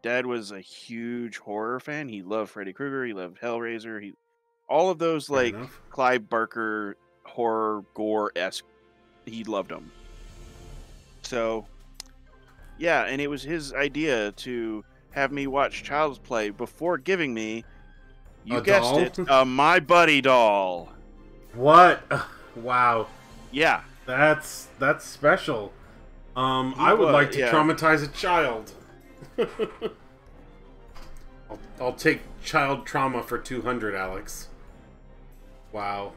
Dad was a huge horror fan. He loved Freddy Krueger. He loved Hellraiser. All of those Fair enough. Clive Barker horror, gore-esque. He loved them. So, yeah, and it was his idea to have me watch Child's Play before giving me, you A guessed doll? it, a My Buddy doll. What? Wow. Yeah. That's special. I would was, like to yeah. traumatize a child. I'll take child trauma for 200, Alex. Wow.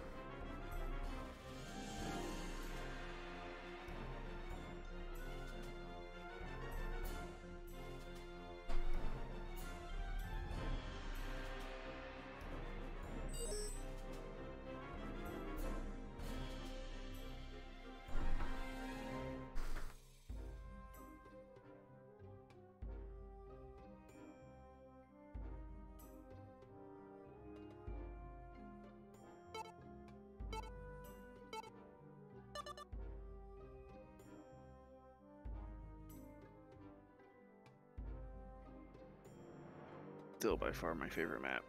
Still by far my favorite map.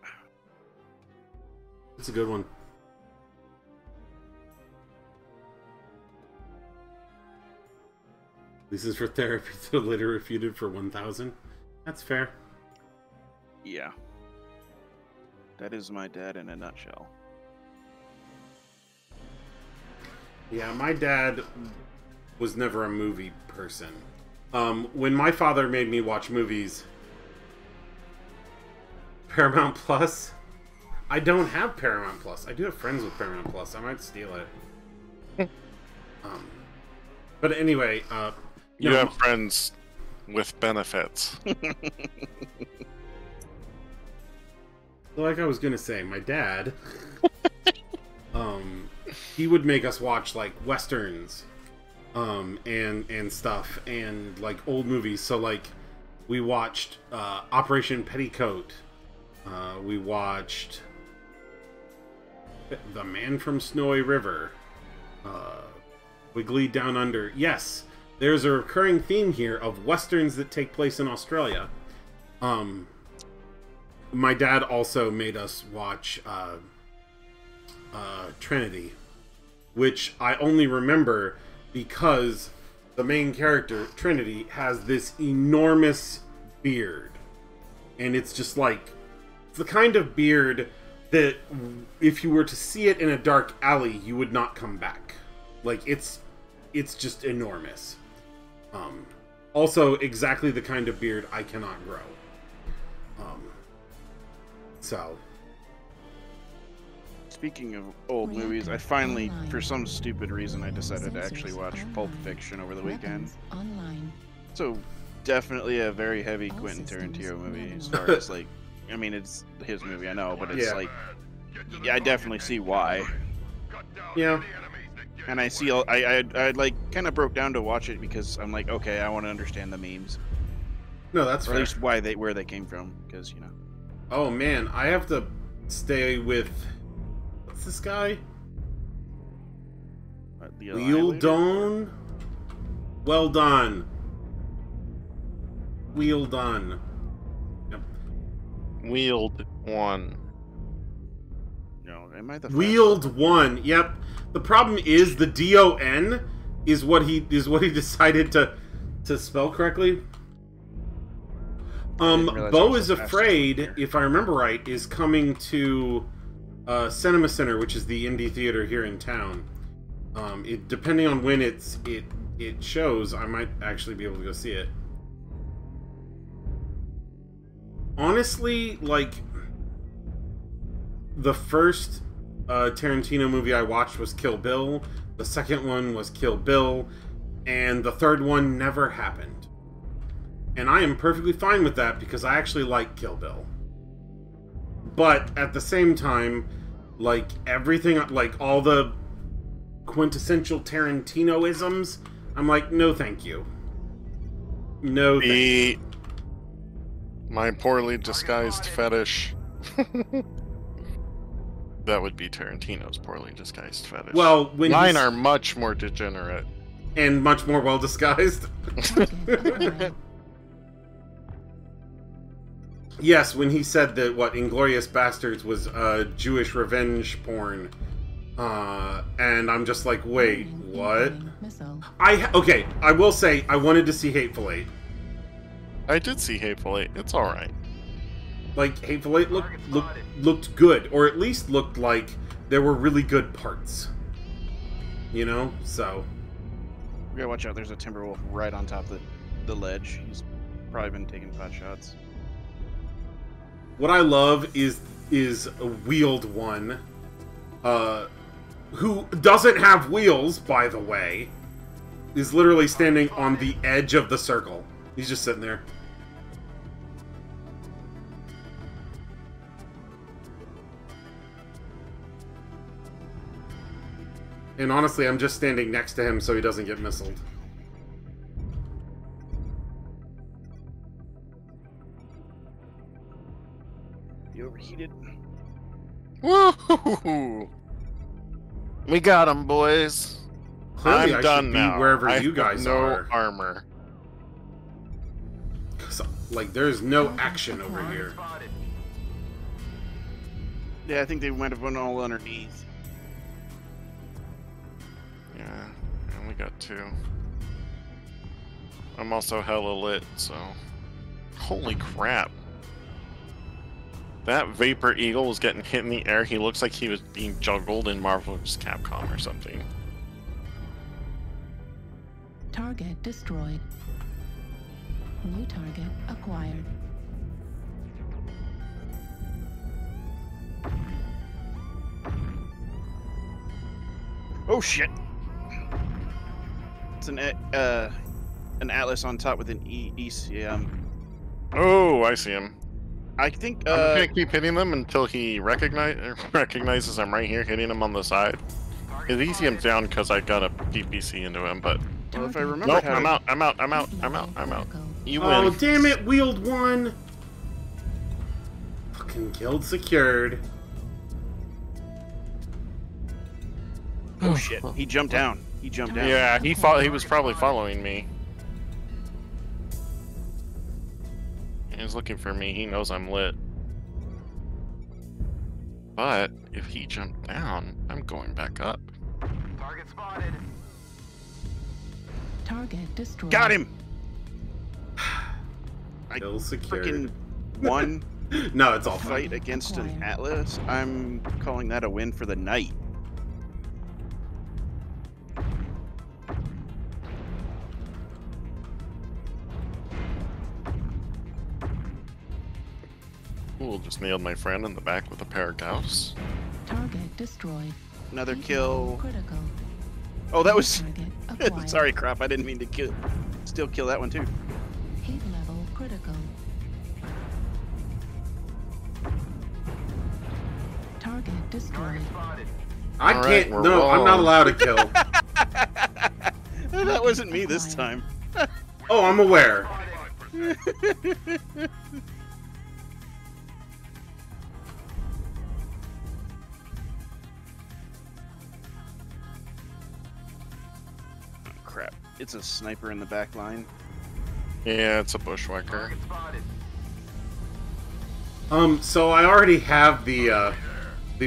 It's a good one. This is for therapy, so later refuted for 1,000. That's fair. Yeah. That is my dad in a nutshell. Yeah, my dad was never a movie person. When my father made me watch movies, Paramount Plus, I don't have Paramount Plus. I do have friends with Paramount Plus. I might steal it. But anyway, You have friends with benefits. like I was gonna say, my dad, he would make us watch like westerns, and stuff, and like old movies. So like, we watched Operation Petticoat. We watched The Man from Snowy River. Wiggly Down Under. Yes, there's a recurring theme here of westerns that take place in Australia. My dad also made us watch Trinity, which I only remember because the main character, Trinity, has this enormous beard. And it's just like, it's the kind of beard that if you were to see it in a dark alley, you would not come back. Like, it's just enormous. Also, exactly the kind of beard I cannot grow. So. Speaking of old movies, I finally, for some stupid reason, I decided to actually watch Pulp Fiction over the weekend. Online. So, definitely a very heavy Quentin Tarantino movie as far as, like, I mean, it's his movie, I know, but it's Yeah. like, yeah, I definitely see why. Yeah. And I see, I like, kind of broke down to watch it because I'm like, okay, I want to understand the memes. No, that's Or fair. at least where they came from, because, you know. Oh man, I have to stay with... What's this guy? The Wheel Annihilator? done? Well done. Wheel done. Yep. Wheeled one. No, am I the fast Wheeled one. Yep. The problem is the DON is what he decided to spell correctly. didn't realize I Bo was is the fastest Afraid, one here. if I remember right, is coming to Cinema Center, which is the indie theater here in town. Depending on when it shows, I might actually be able to go see it. Honestly, like, the first Tarantino movie I watched was Kill Bill. The second one was Kill Bill. And the third one never happened. And I am perfectly fine with that because I actually like Kill Bill. But at the same time, like, everything, like, all the quintessential Tarantino-isms, I'm like, no thank you. No thank you. My poorly disguised fetish. That would be Tarantino's poorly disguised fetish. Well, when mine he's- are much more degenerate. And much more well-disguised. Yes, when he said that, what, Inglourious Bastards was Jewish revenge porn, And I'm just like, wait, what? Incoming Missile. Okay, I will say, I wanted to see Hateful Eight. I did see Hateful Eight. It's alright. Like, Hateful Eight looked good, or at least looked like there were really good parts. You know? So... We gotta watch out, there's a Timberwolf right on top of the ledge. He's probably been taking pot shots. What I love is a wheeled one, who doesn't have wheels, by the way, is literally standing on the edge of the circle. He's just sitting there. And honestly, I'm just standing next to him so he doesn't get missiled. He overheated. Woohoo! We got him, boys. Clearly, I'm I done should be now. wherever I you have guys no are. armor. 'Cause, like, there's no action over here. Yeah, I think they might have went all underneath. Yeah, I only got 2. I'm also hella lit, so... Holy crap. That Vapor Eagle was getting hit in the air. He looks like he was being juggled in Marvel's Capcom or something. Target destroyed. New target acquired. Oh shit! It's an Atlas on top with an ECM. Oh, I see him. I think I'm gonna keep hitting them until he recognizes I'm right here, hitting him on the side. His ECM's down because I got a DPC into him, but... well, if I remember Nope, how I'm to... out, I'm out, I'm out, I'm out, I'm out. You win. Oh, damn it, wheeled one! Fucking killed secured. Oh shit! He jumped down. He jumped down. Yeah, he was probably following me. He's looking for me. He knows I'm lit. But if he jumped down, I'm going back up. Target spotted. Target destroyed. Got him. I Kill secured. freaking won No, it's all fight fine. against an Acquired. Atlas. I'm calling that a win for the night. Cool, just nailed my friend in the back with a pair of Gauss. Target destroyed. Another Heat kill. level critical. Oh, that was. Target acquired. Sorry, crap. I didn't mean to still kill that one too. Heat level critical. Target destroyed. Spotted. I All can't. right, we're No, I'm not rolling. allowed to kill. That wasn't me this time. Oh, I'm aware. Oh, crap. It's a sniper in the back line. Yeah, it's a bushwhacker. Target spotted. So I already have the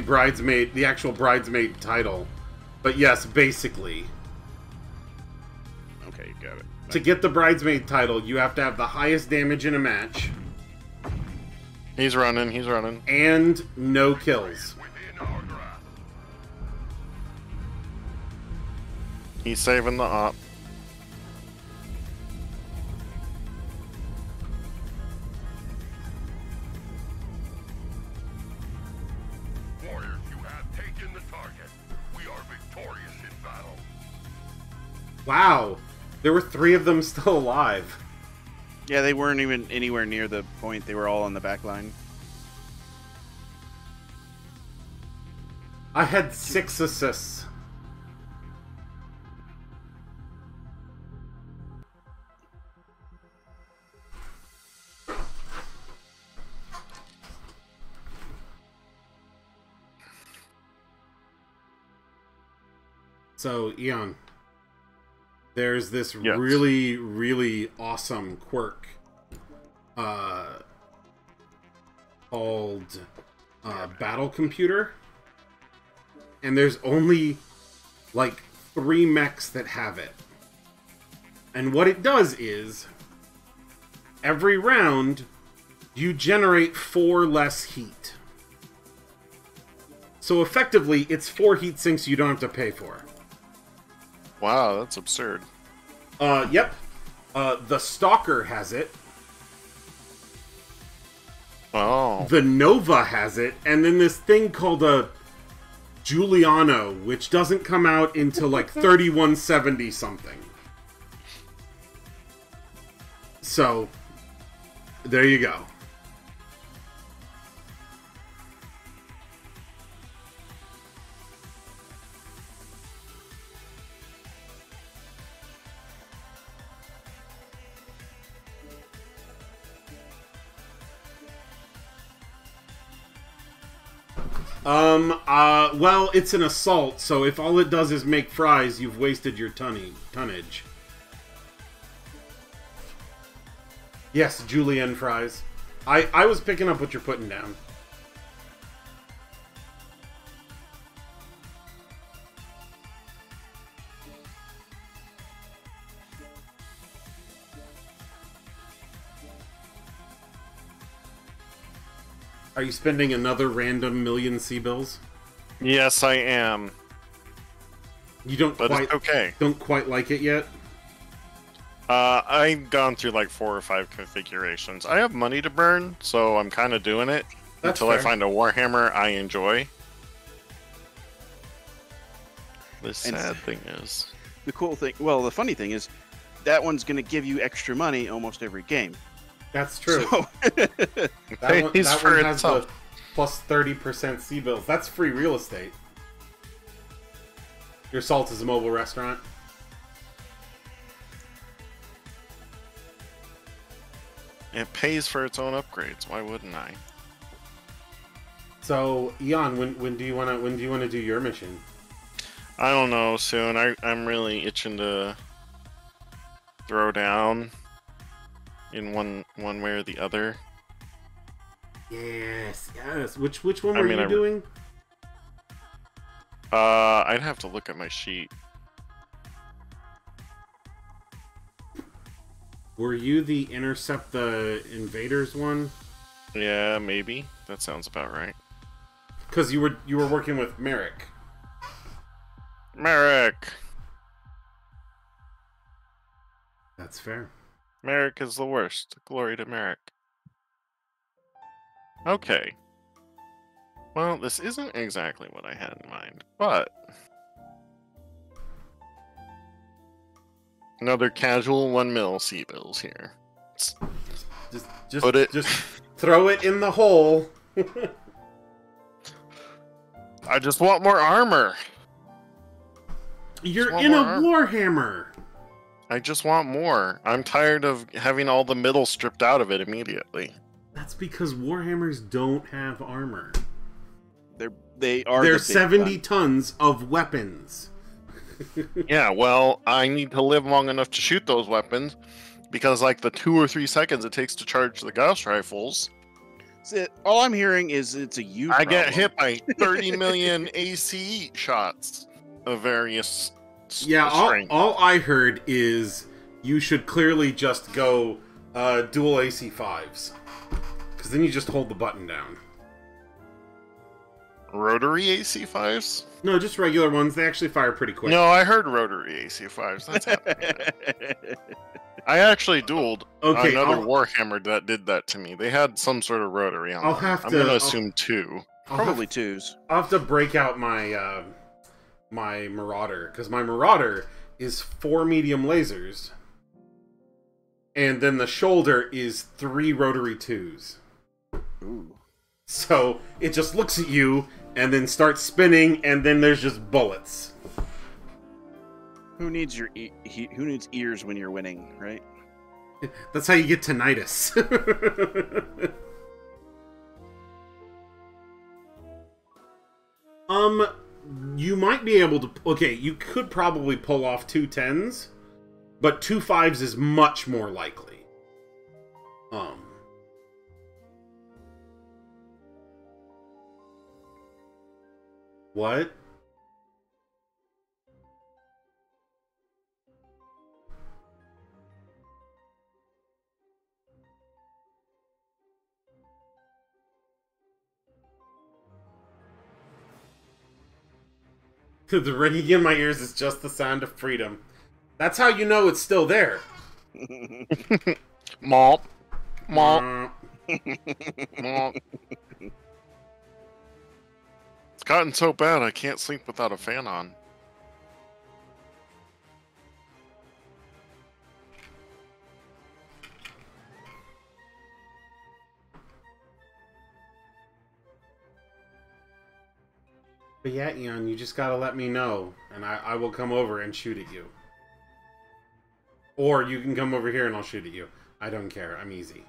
bridesmaid, the actual bridesmaid title. But yes, basically, Okay, you got it. to get the bridesmaid title, you have to have the highest damage in a match He's running, he's running. and no kills. Within our grasp. He's saving the op. Warriors, you have taken the target. We are victorious in battle. Wow, there were 3 of them still alive. Yeah, they weren't even anywhere near the point. They were all on the back line. I had 6 assists. So, Eon, there's this Yes. really, really awesome quirk called Battle Computer. and there's only like 3 mechs that have it. And what it does is, every round, you generate 4 less heat. So effectively, it's 4 heat sinks you don't have to pay for. Wow, that's absurd. Yep. The Stalker has it. Oh. The Nova has it. And then this thing called a Giuliano, which doesn't come out until like 3170 something. So, there you go. Well, it's an assault, so if all it does is make fries, you've wasted your tonnage. Yes, julienne fries. I was picking up what you're putting down. Are you spending another random million C-bills? Yes, I am. You don't But quite it's okay. don't quite like it yet? I've gone through like 4 or 5 configurations. I have money to burn, so I'm kind of doing it That's until I fair. find a Warhammer I enjoy. The And- sad thing is, The cool thing, well, the funny thing is, that one's going to give you extra money almost every game. That's true. So, pays that for one has itself. the plus 30% C-bills. That's free real estate. Your Salt is a mobile restaurant. it pays for its own upgrades. Why wouldn't I? So, Eon, when do you wanna do your mission? I don't know. Soon. I'm really itching to throw down in one way or the other. Yes. Which one I were mean, you doing? I'd have to look at my sheet. Were you the Intercept the Invaders one? Yeah, maybe. That sounds about right. Because you were working with Merrick. Merrick! That's fair. Merrick is the worst. Glory to Merrick. Okay. Well, this isn't exactly what I had in mind, but... Another casual 1 mil C-bills here. Just throw it in the hole. I just want more armor! You're One in a more Warhammer. I just want more. I'm tired of having all the middle stripped out of it immediately. That's because Warhammers don't have armor. they are. They're the big 70 gun. tons of weapons. Yeah, well, I need to live long enough to shoot those weapons because, like, the 2 or 3 seconds it takes to charge the Gauss rifles, All I'm hearing is it's a you. I get problem. hit by 30 million AC shots of various Yeah, strength. all I heard is you should clearly just go dual AC5s. Because then you just hold the button down. Rotary AC5s? No, just regular ones. They actually fire pretty quick. No, I heard rotary AC5s. That's happening. I actually dueled Okay, another I'll- Warhammer that did that to me. They had some sort of rotary on I'll them. have I'm to- going to I'll- assume 2. Probably twos. I'll have to break out my my Marauder, because my Marauder is 4 medium lasers, and then the shoulder is 3 rotary 2s. Ooh. So it just looks at you and then starts spinning, and then there's just bullets. Who needs who needs ears when you're winning, right? That's how you get tinnitus. You might be able to... Okay, you could probably pull off 2 10s, but 2 5s is much more likely. What? The ringing in my ears is just the sound of freedom. That's how you know it's still there. Mop. Mop. Mop. It's gotten so bad I can't sleep without a fan on. But yeah, Eon, you just gotta let me know, and I will come over and shoot at you. Or you can come over here and I'll shoot at you. I don't care. I'm easy.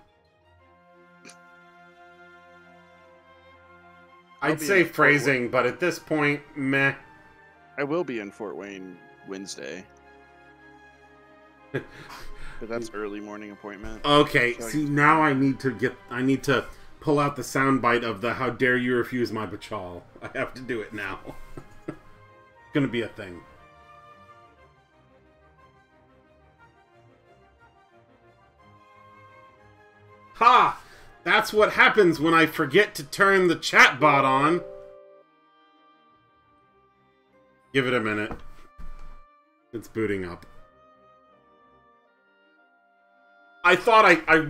I'd say phrasing, but at this point, meh. I will be in Fort Wayne Wednesday. But that's early morning appointment. Okay, see, now I need to pull out the soundbite of the "How dare you refuse my bachal." I have to do it now. It's gonna be a thing. Ha! That's what happens when I forget to turn the chat bot on. Give it a minute. It's booting up. I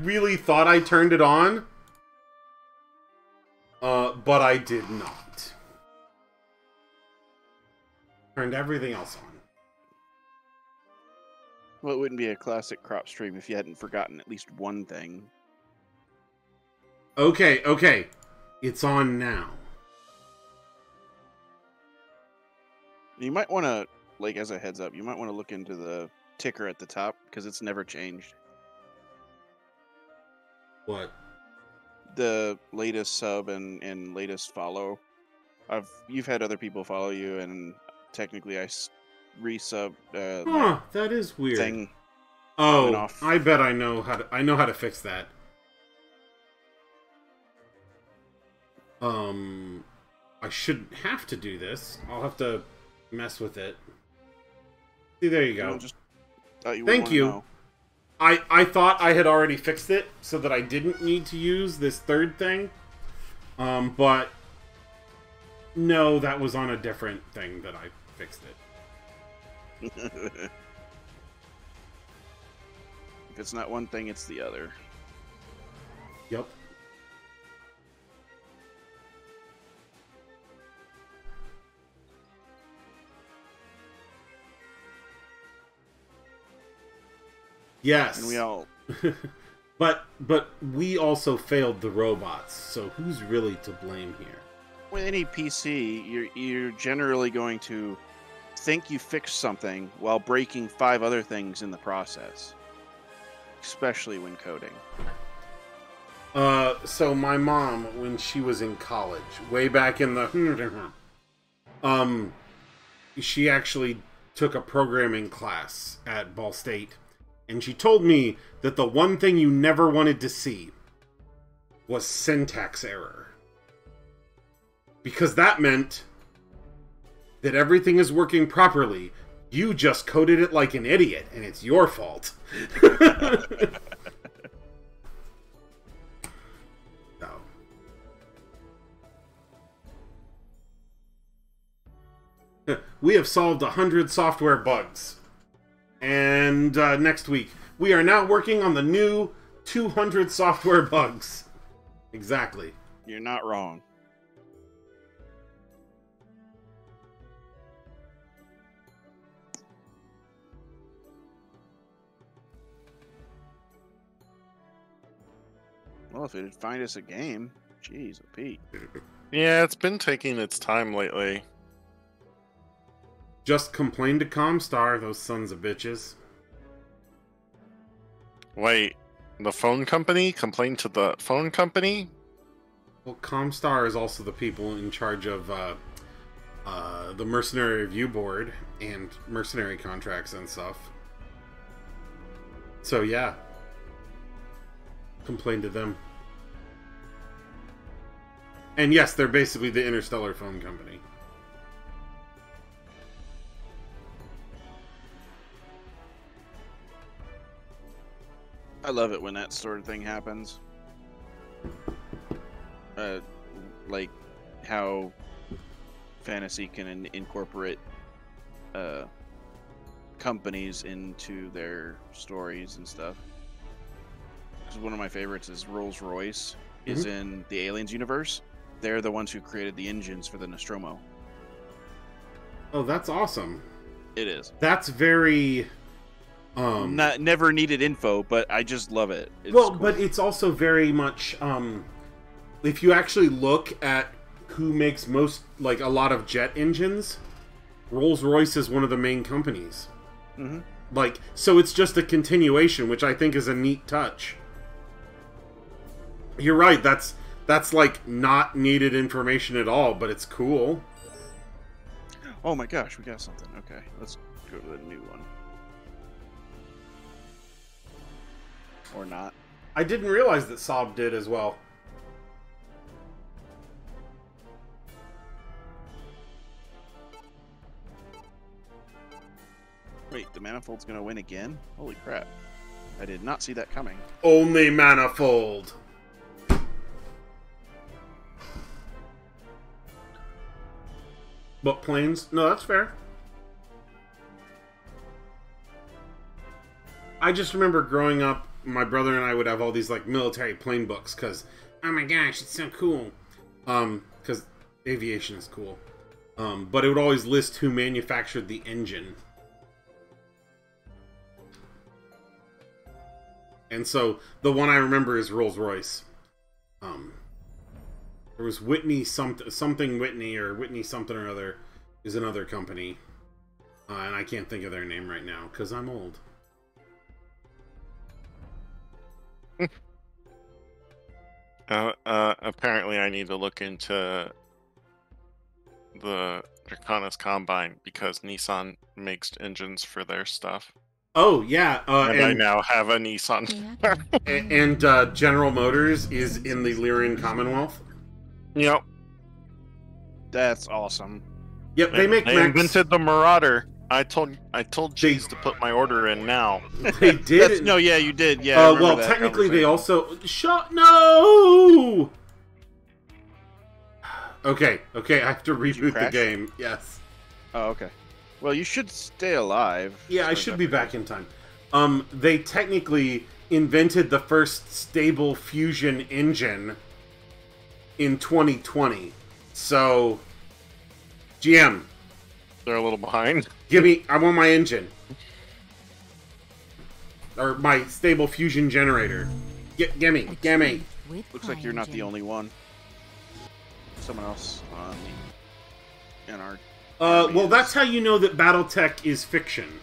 really thought I turned it on. But I did not. Turned everything else on. Well, it wouldn't be a classic crop stream if you hadn't forgotten at least one thing. Okay. It's on now. You might want to, like, as a heads up, you might want to look into the ticker at the top, because it's never changed. What? The latest sub and latest follow. You've had other people follow you, and technically I resub. Huh, that is weird. Thing oh, I bet I know how to fix that. I shouldn't have to do this. I'll have to mess with it. See, there you go. Thank you. Know. I thought I had already fixed it so that I didn't need to use this third thing. But no, that was on a different thing that I fixed it. If it's not one thing, it's the other. Yep. Yes. And we all... but we also failed the robots, so who's really to blame here? With any PC, you're generally going to think you fixed something while breaking 5 other things in the process. Especially when coding. So my mom, when she was in college, way back in the... she actually took a programming class at Ball State. And she told me that the one thing you never wanted to see was syntax error. Because that meant that everything is working properly. You just coded it like an idiot, and it's your fault. So. We have solved 100 software bugs. And next week, we are now working on the new 200 software bugs. Exactly. You're not wrong. Well, if it'd find us a game, jeez, Pete. Yeah, it's been taking its time lately. Just complain to Comstar, those sons of bitches. Wait, the phone company? Complain to the phone company? Well, Comstar is also the people in charge of the Mercenary Review Board and mercenary contracts and stuff. So yeah. Complain to them. And yes, they're basically the Interstellar Phone Company. I love it when that sort of thing happens. Like how fantasy can incorporate companies into their stories and stuff. Because one of my favorites is Rolls-Royce is in the Aliens universe. They're the ones who created the engines for the Nostromo. Oh, that's awesome. It is. That's very Never needed info, but I just love it. It's well, cool. but it's also very much if you actually look at who makes most, like, a lot of jet engines, Rolls-Royce is one of the main companies. Mm-hmm. Like, so it's just a continuation, which I think is a neat touch. You're right, that's like not needed information at all, but it's cool. Oh my gosh, we got something. Okay, let's go to the new one. Or not. I didn't realize that Saab did as well. Wait, the Manifold's gonna win again? Holy crap. I did not see that coming. Only Manifold. But planes? No, that's fair. I just remember growing up, my brother and I would have all these, like, military plane books, because, oh my gosh, it's so cool. Because aviation is cool. But it would always list who manufactured the engine. And so, the one I remember is Rolls-Royce. There was Whitney something Whitney, or Whitney something or other, is another company. And I can't think of their name right now, because I'm old. Apparently I need to look into the Draconis Combine, because Nissan makes engines for their stuff. Oh, yeah. And I now have a Nissan. And General Motors is in the Lyrian Commonwealth. Yep. That's awesome. Yep, they make They mechs. invented the Marauder. I told Cheese to put my order in now. They did. No, yeah, you did. Yeah. I remember well, that technically, they conversation. also no. Okay, I have to you reboot the crash? game. Yes. Oh, okay. Well, you should stay alive. Yeah, I should be back in time. They technically invented the first stable fusion engine in 2020. So, GM, They're a little behind. I want my engine. Or my stable fusion generator. Gimme. Looks like you're not the only one. Someone else on in our. Well, that's how you know that BattleTech is fiction.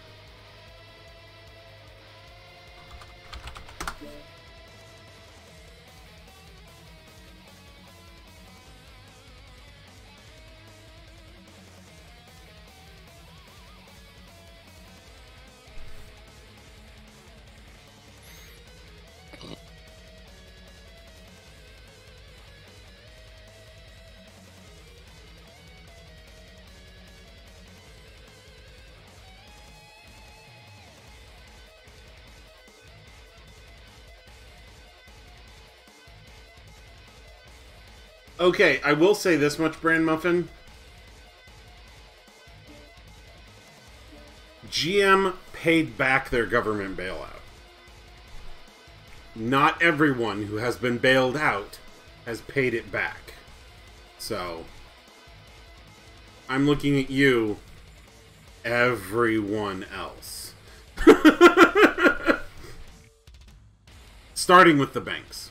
Okay, I will say this much, Bran Muffin. GM paid back their government bailout. Not everyone who has been bailed out has paid it back. So, I'm looking at you, everyone else. Starting with the banks.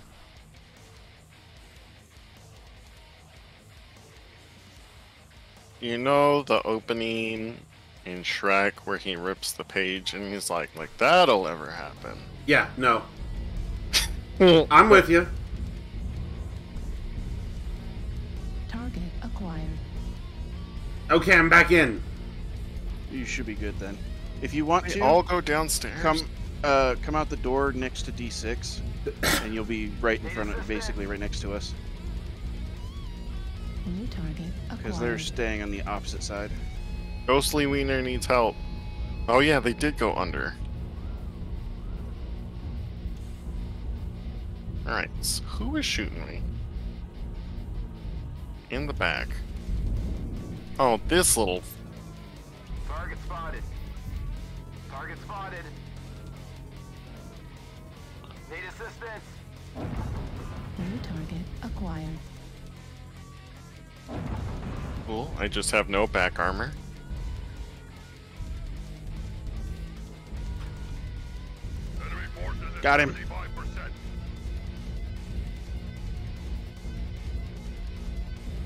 You know the opening in Shrek where he rips the page and he's like that'll ever happen. Yeah, no. I'm with you. Target acquired. Okay, I'm back in. You should be good then. If you want We to, all go downstairs. come out the door next to D6, and you'll be right in front of, basically right next to us, New target because they're acquired. staying on the opposite side. Ghostly Wiener needs help. Oh yeah, they did go under. Alright, so who is shooting me? In the back. Oh, this little... Target spotted. Target spotted. Need assistance. New target acquired. Cool. I just have no back armor. Enemy forces at Got him. 75%.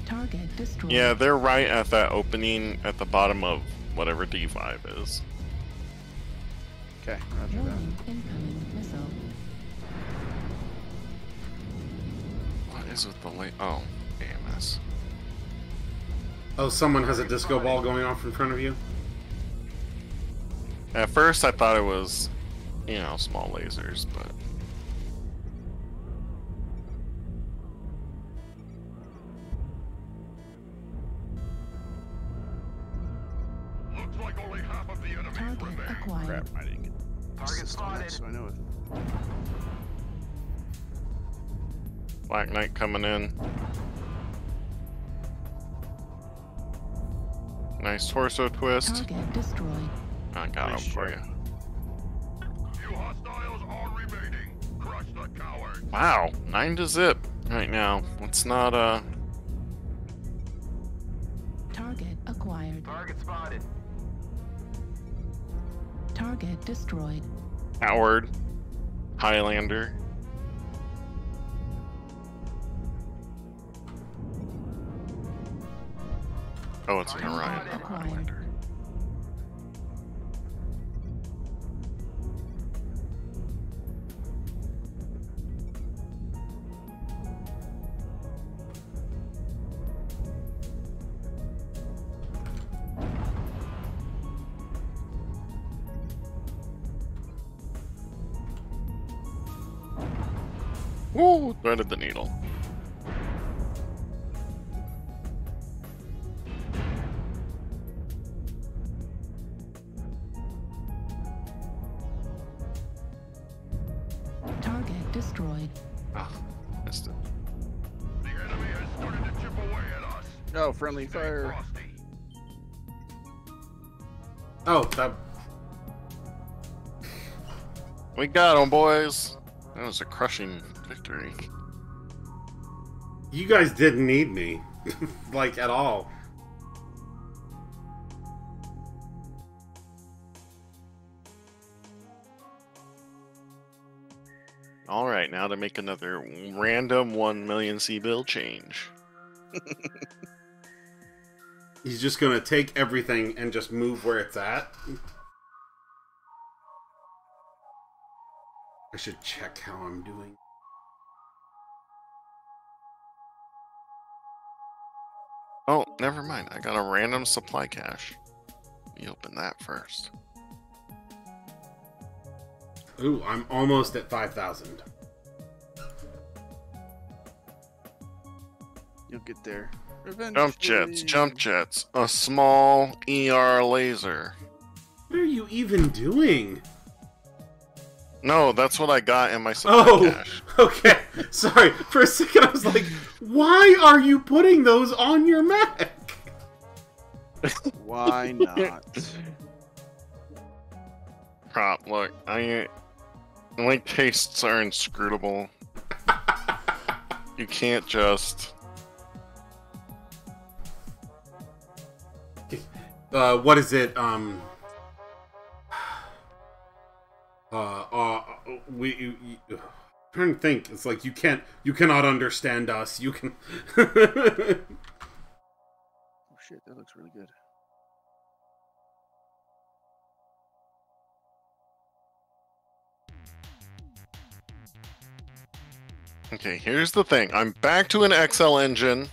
Target destroyed. Yeah, they're right at that opening at the bottom of whatever D5 is. Okay, roger that. Warning, incoming missile. What is with the late? Oh, AMS. Oh, someone has a disco ball going off in front of you? At first, I thought it was, you know, small lasers, but Looks like only half of the enemy Target remain. acquired. Crap, I didn't get Target assist on that, spotted. so I know it. Black Knight coming in. Nice torso twist. Target destroyed. I got him Nice for shot. you. Few hostiles are remaining. Crush the cowards. Wow, 9 to zip right now. Let's not Target acquired. Target spotted. Target destroyed. Howard, Highlander. Oh, it's an Orion. Acquired. Highlander. Woo! Threaded the needle. Target destroyed. Ah, missed it. The enemy has started to chip away at us. Oh, friendly Stay fire. frosty. Oh, that... We got him, boys. That was a crushing victory. You guys didn't need me. Like, at all. All right, now to make another random 1 million C bill change. He's just gonna take everything and just move where it's at. I should check how I'm doing. Oh, never mind. I got a random supply cache. We open that first. Ooh, I'm almost at 5,000. You'll get there. Jump jets, jump jets. A small ER laser. What are you even doing? No, that's what I got in my supply Oh, cache. okay. Sorry. For a second, I was like, why are you putting those on your Mac? Why not? Prop, look, my tastes are inscrutable. You can't just... What is it? Trying to think. It's like you cannot understand us. You can. Oh shit, that looks really good. Okay, here's the thing. I'm back to an XL engine.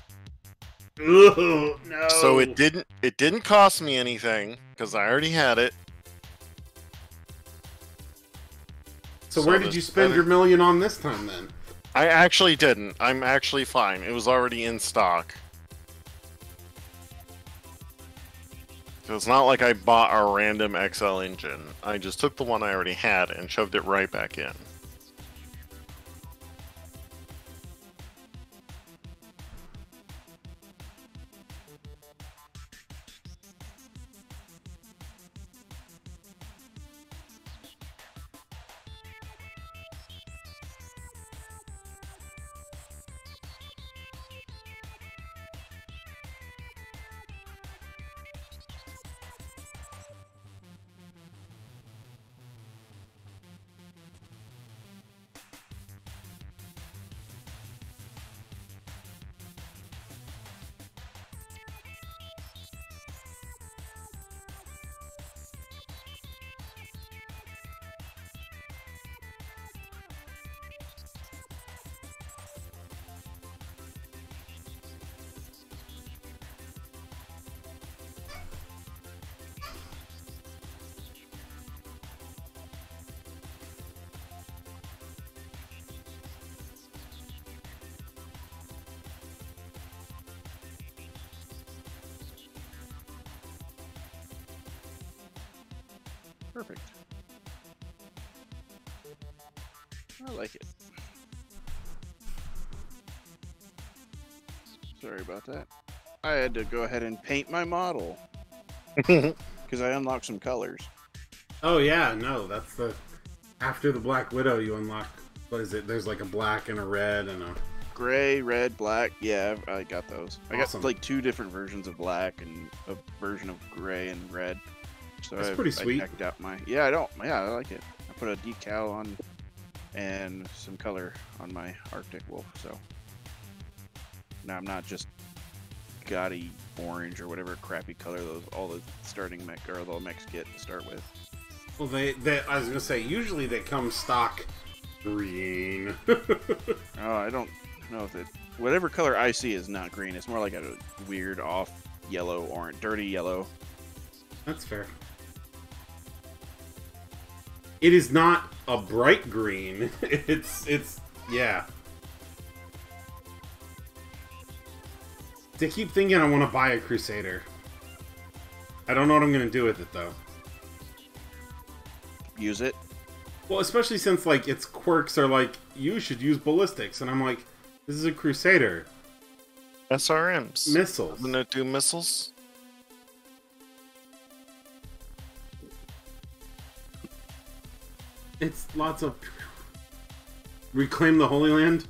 Ugh, no. So it didn't cost me anything because I already had it. So where did you spend your million on this time then? I actually didn't. I'm actually fine. It was already in stock. So it's not like I bought a random XL engine. I just took the one I already had and shoved it right back in. Perfect. I like it. Sorry about that. I had to go ahead and paint my model because I unlocked some colors. Oh yeah, no, that's the after the Black Widow you unlock. What is it? There's like a black and a red and a Gray, red, black. Yeah, I got those. Awesome. I got like 2 different versions of black and a version of gray and red. So That's pretty sweet. I decked out my. Yeah, I like it. I put a decal on and some color on my Arctic Wolf. So now I'm not just gaudy orange or whatever crappy color all the starting mech or the mechs get to start with. Well, they I was gonna say usually they come stock green. Oh, I don't know if it. Whatever color I see is not green. It's more like a weird off yellow, orange, dirty yellow. That's fair. It is not a bright green. It's yeah. I keep thinking I want to buy a Crusader. I don't know what I'm gonna do with it though. Use it. Well, especially since like its quirks are like you should use ballistics, and I'm like, this is a Crusader. SRMs. Missiles. Doesn't it do missiles? It's lots of reclaim the Holy Land.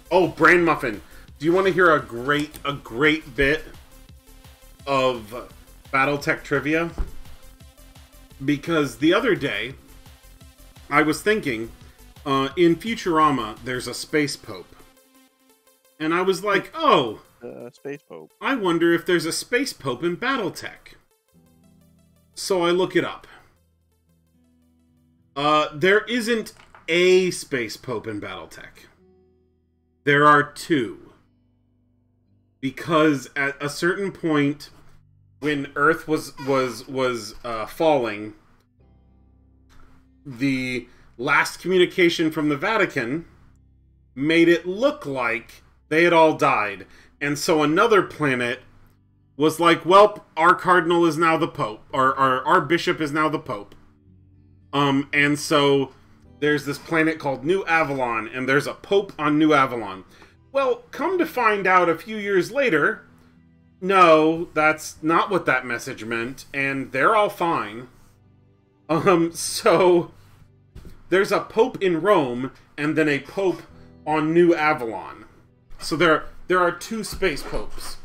Oh, Brain Muffin. Do you want to hear a great bit of BattleTech trivia? Because the other day, I was thinking, in Futurama, there's a space pope. And I was like, oh, Space Pope. I wonder if there's a space pope in BattleTech. So I look it up. There isn't a space pope in BattleTech. There are 2. Because at a certain point, when Earth was falling, the last communication from the Vatican made it look like they had all died. And so another planet was like, well, our cardinal is now the Pope. Or our bishop is now the Pope. And so there's this planet called New Avalon, and there's a Pope on New Avalon. Well, come to find out a few years later, no, that's not what that message meant, and they're all fine. So there's a Pope in Rome, and then a Pope on New Avalon. So there are 2 space popes.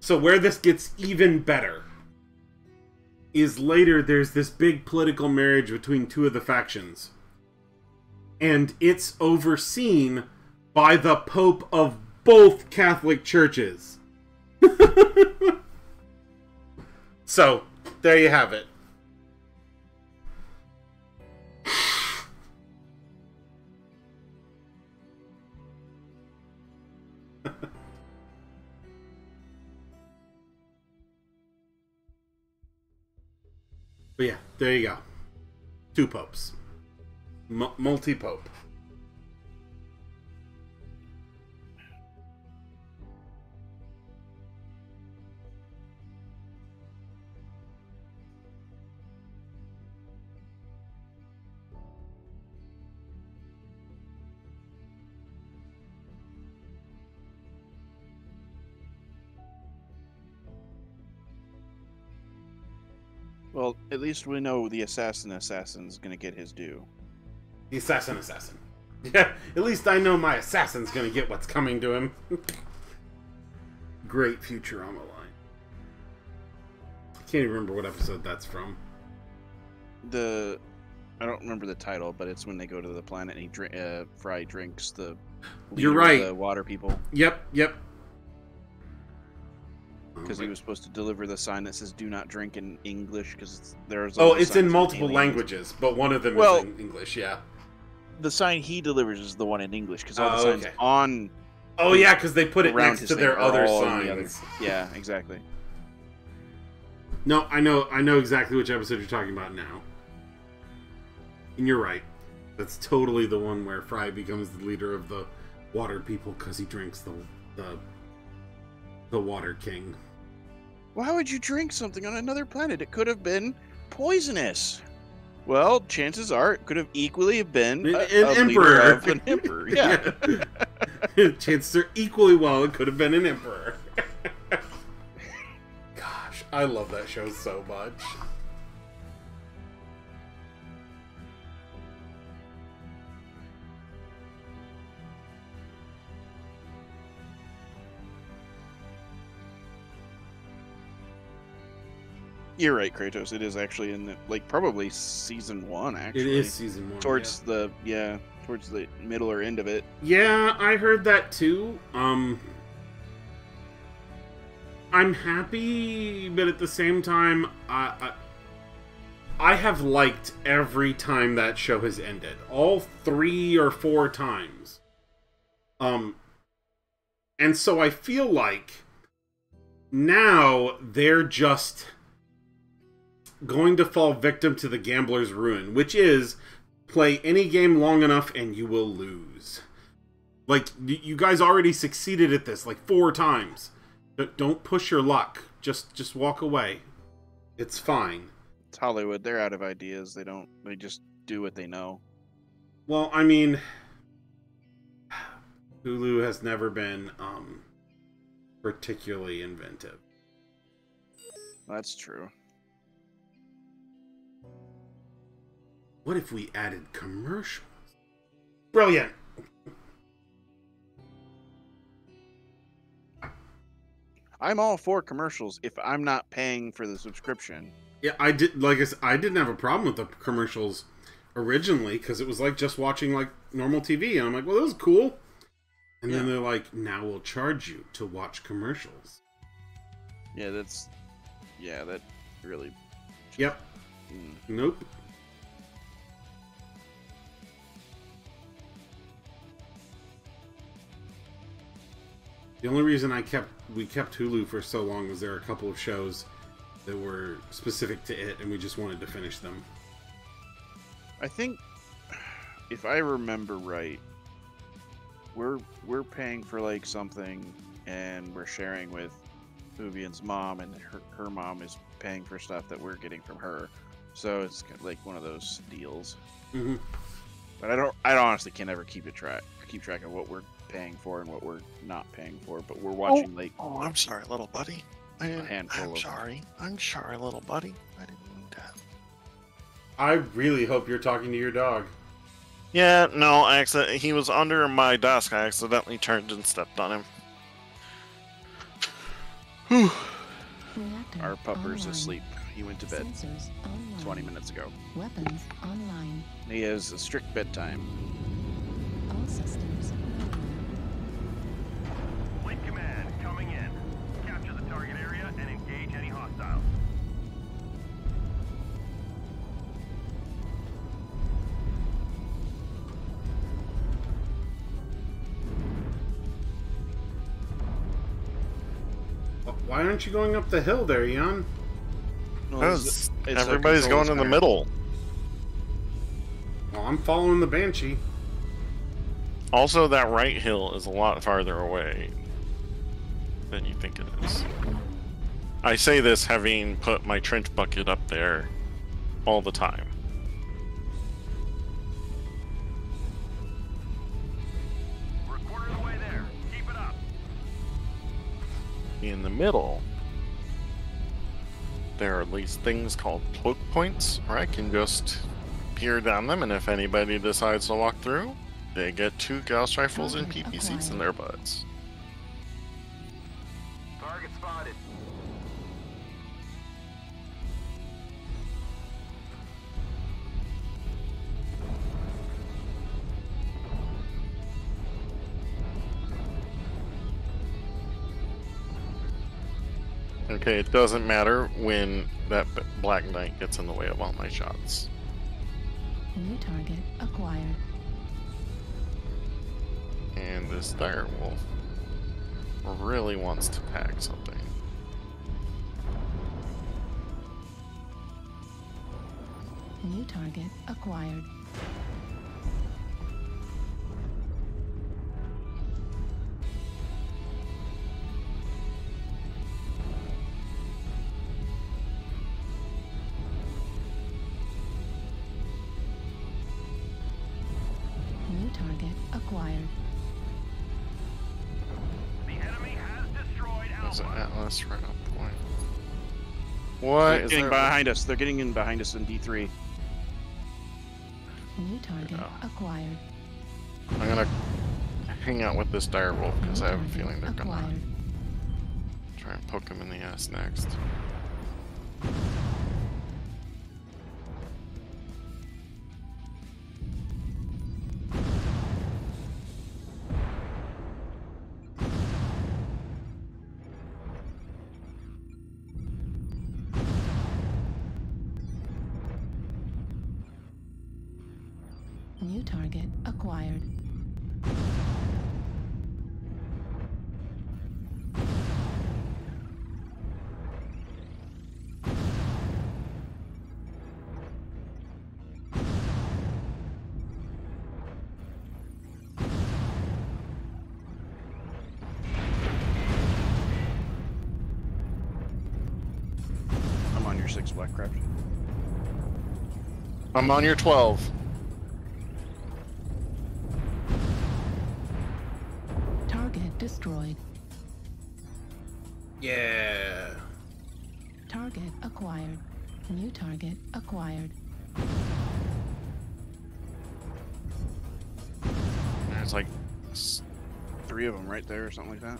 So where this gets even better is later there's this big political marriage between 2 of the factions. And it's overseen by the Pope of both Catholic churches. So, there you have it. But yeah, there you go. 2 popes. Multi-pope. Well, at least we know the assassin's gonna get his due. The assassin. Yeah, at least I know my assassin's gonna get what's coming to him. Great Futurama line. I can't even remember what episode that's from. I don't remember the title, but it's when they go to the planet and Fry drinks the You're leader of right. the water people. Yep. Because he was supposed to deliver the sign that says "Do not drink" in English. Because there's it's in multiple languages, but one of them is in English. Yeah. The sign he delivers is the one in English because all the signs on. Oh yeah, because they put it around next to their other signs. Yeah, exactly. No, I know exactly which episode you're talking about now. And you're right. That's totally the one where Fry becomes the leader of the water people because he drinks the Water King. Why would you drink something on another planet? It could have been poisonous. Well, chances are it could have equally buld been An a leader emperor. of an emperor. Yeah. Chances are equally well it could have been an emperor. Gosh, I love that show so much. You're right, Kratos. It is actually in the probably season 1. Actually, It is season 1. towards the middle or end of it. Yeah, I heard that too. I'm happy, but at the same time, I have liked every time that show has ended. All 3 or 4 times. And so I feel like now they're just going to fall victim to the gambler's ruin, which is play any game long enough and you will lose. Like, you guys already succeeded at this like 4 times. But don't push your luck. Just walk away. It's fine. It's Hollywood. They're out of ideas. They just do what they know. Well, I mean, Hulu has never been particularly inventive. That's true. What if we added commercials? Brilliant! I'm all for commercials if I'm not paying for the subscription. Yeah, I didn't have a problem with the commercials originally because it was like just watching like normal TV, and I'm like, well, that was cool. And then they're like, now we'll charge you to watch commercials. Yeah, that really. Yep. Nope. The only reason we kept Hulu for so long was there were a couple of shows that were specific to it, and we just wanted to finish them. I think, if I remember right, we're paying for like something, and we're sharing with Vivian's mom, and her mom is paying for stuff that we're getting from her. So it's like one of those deals. Mm-hmm. But I honestly can never keep track of what we're paying for and what we're not paying for. But we're watching Oh, I'm sorry, little buddy. I'm sorry, little buddy. I didn't mean that. I really hope you're talking to your dog. Yeah, no, he was under my desk. I accidentally turned and stepped on him. Whew. Reactor Our pupper's online. asleep. He went to bed Sensors online. 20 minutes ago. Weapons online. He has a strict bedtime. All systems online. Fleet command coming in. Capture the target area and engage any hostiles. Why aren't you going up the hill there, Jan? Because It's a everybody's control going in the center. middle. Well, I'm following the Banshee. Also, that right hill is a lot farther away than you think it is. I say this having put my trench bucket up there all the time. We're a quarter of the way there. Keep it up. In the middle, there are these things called cloak points where I can just peer down them, and if anybody decides to walk through, they get 2 Gauss rifles and PPCs in their butts. Target spotted. Okay, it doesn't matter when that Black Knight gets in the way of all my shots. New target acquired. And this dire wolf really wants to tag something. New target acquired. target acquired. The enemy has destroyed There's an Alpha. Atlas right on point. What They're is getting there? behind us. They're getting in behind us in D3. New target Yeah. acquired. I'm gonna hang out with this direwolf because I have a feeling they're gonna acquired. try and poke him in the ass next. New target acquired. I'm on your 6 Blackcraft. I'm on your 12. Target destroyed. Yeah. Target acquired. New target acquired. There's like 3 of them right there or something like that.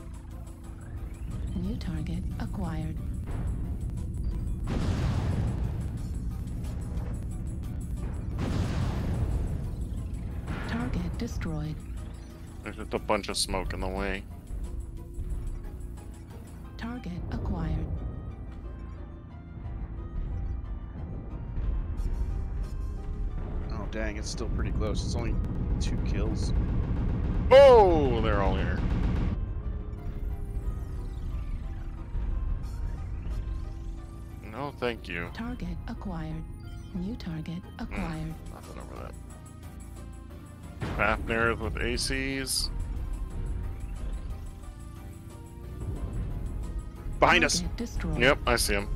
New target acquired. Target destroyed. there's just a bunch of smoke in the way. Target acquired. Oh dang, it's still pretty close. It's only 2 kills. Oh, they're all here. No, thank you. Target acquired. New target acquired. Nothing over that. Fafnir with ACs. Behind us. Target destroyed. Yep, I see him.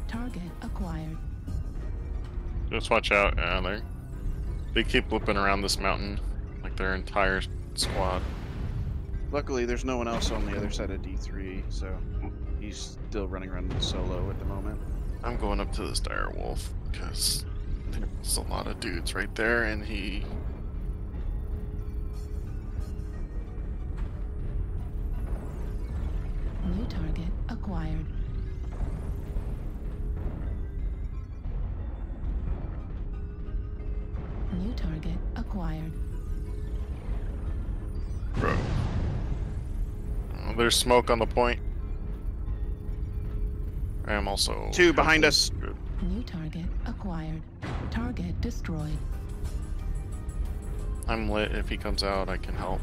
Target acquired. Just watch out. Yeah, they keep looping around this mountain like their entire squad. Luckily, there's no one else on the other side of D3, so he's still running around solo at the moment. I'm going up to this dire wolf because there's a lot of dudes right there, and he. New target acquired. New target acquired. Bro. Oh, there's smoke on the point. I am also. 2 behind us. Good. New target acquired. Target destroyed. I'm lit. If he comes out, I can help.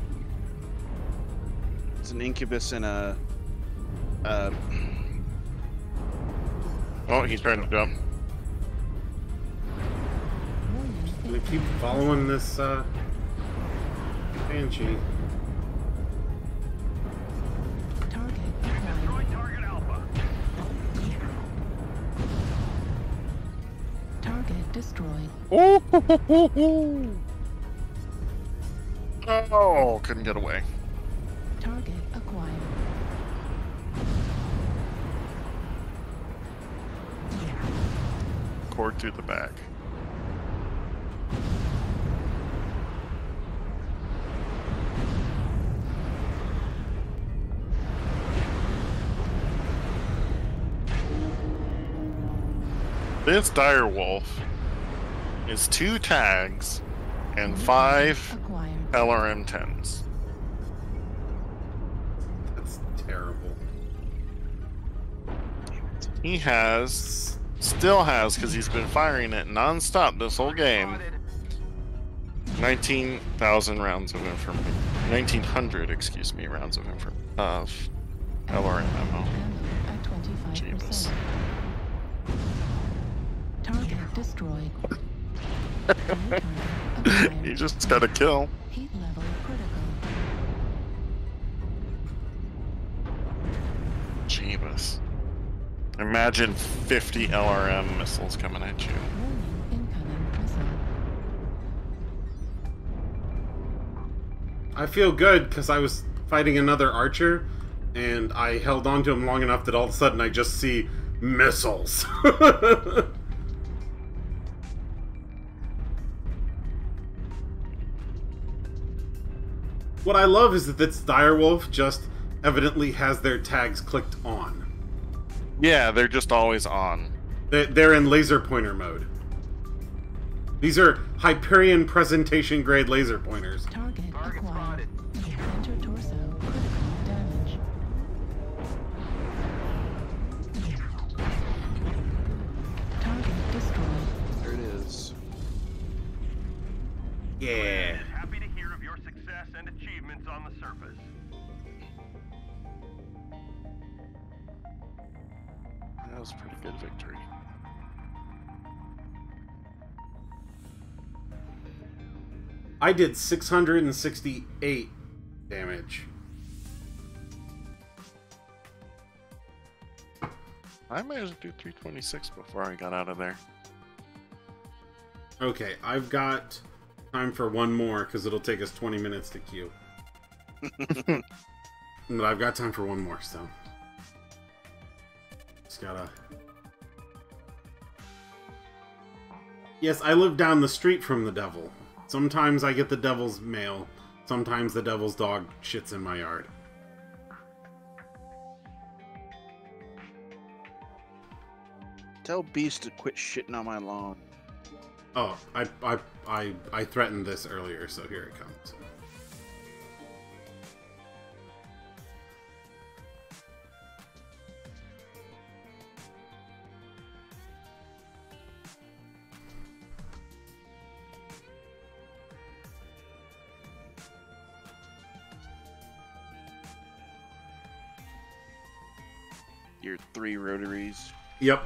It's an incubus and a. Oh, he's trying to jump. I'm gonna keep following this Banshee. Target acquired. Destroy target Alpha. Target destroyed. Oh, couldn't get away. Target acquired. Cord through the back. This dire wolf is 2 tags and 5 Acquired. LRM 10s. That's terrible. He still has, because he's been firing it non-stop this whole game, 19,000 rounds of information. 1,900, excuse me, rounds of LRM ammo. Ammo at 25%. Jeebus. Target destroyed. New target acquired. He just got a kill. Heat level critical. Jeebus. Imagine 50 LRM missiles coming at you. Warning, incoming missile. I feel good because I was fighting another archer, and I held on to him long enough that all of a sudden I just see missiles. What I love is that this direwolf just evidently has their tags clicked on. Yeah, they're just always on. They're in laser pointer mode. These are Hyperion presentation grade laser pointers. Target Target acquired. spotted. Enter torso. Critical damage. Target destroyed. There it is. Yeah. Happy to hear of your success and achievements on the surface. That was a pretty good victory. I did 668 damage. I managed to do 326 before I got out of there. Okay, I've got time for one more because it'll take us 20 minutes to queue. But I've got time for one more, so. Just gotta. Yes, I live down the street from the devil. Sometimes I get the devil's mail. Sometimes the devil's dog shits in my yard. Tell Beast to quit shitting on my lawn. Oh, I threatened this earlier, so here it comes. Your 3 rotaries. Yep.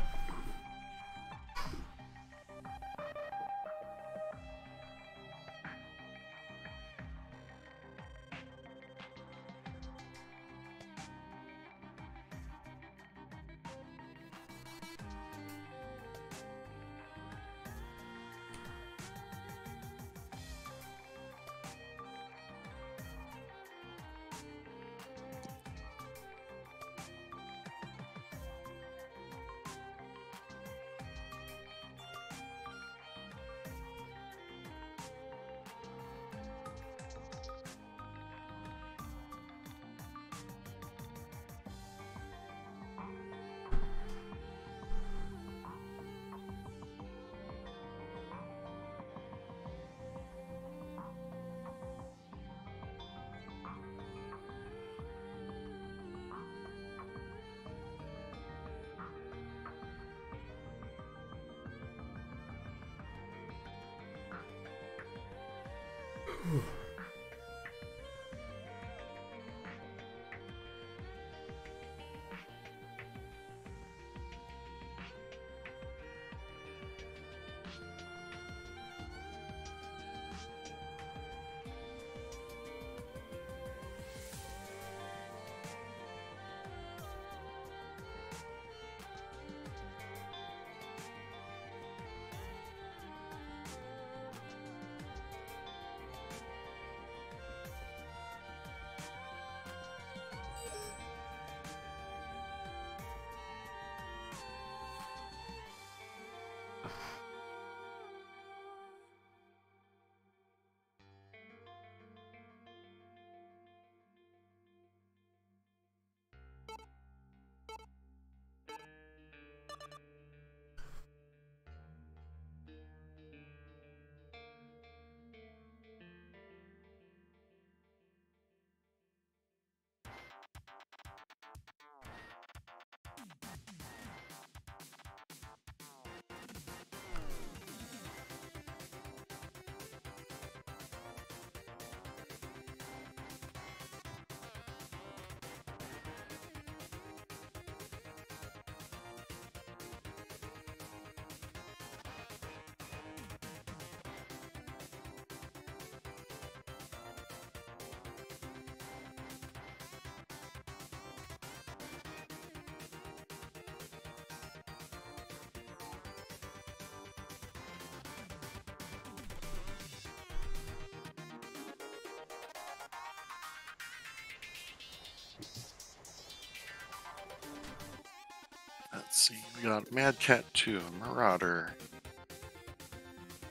Let's see. We got Mad Cat 2, Marauder.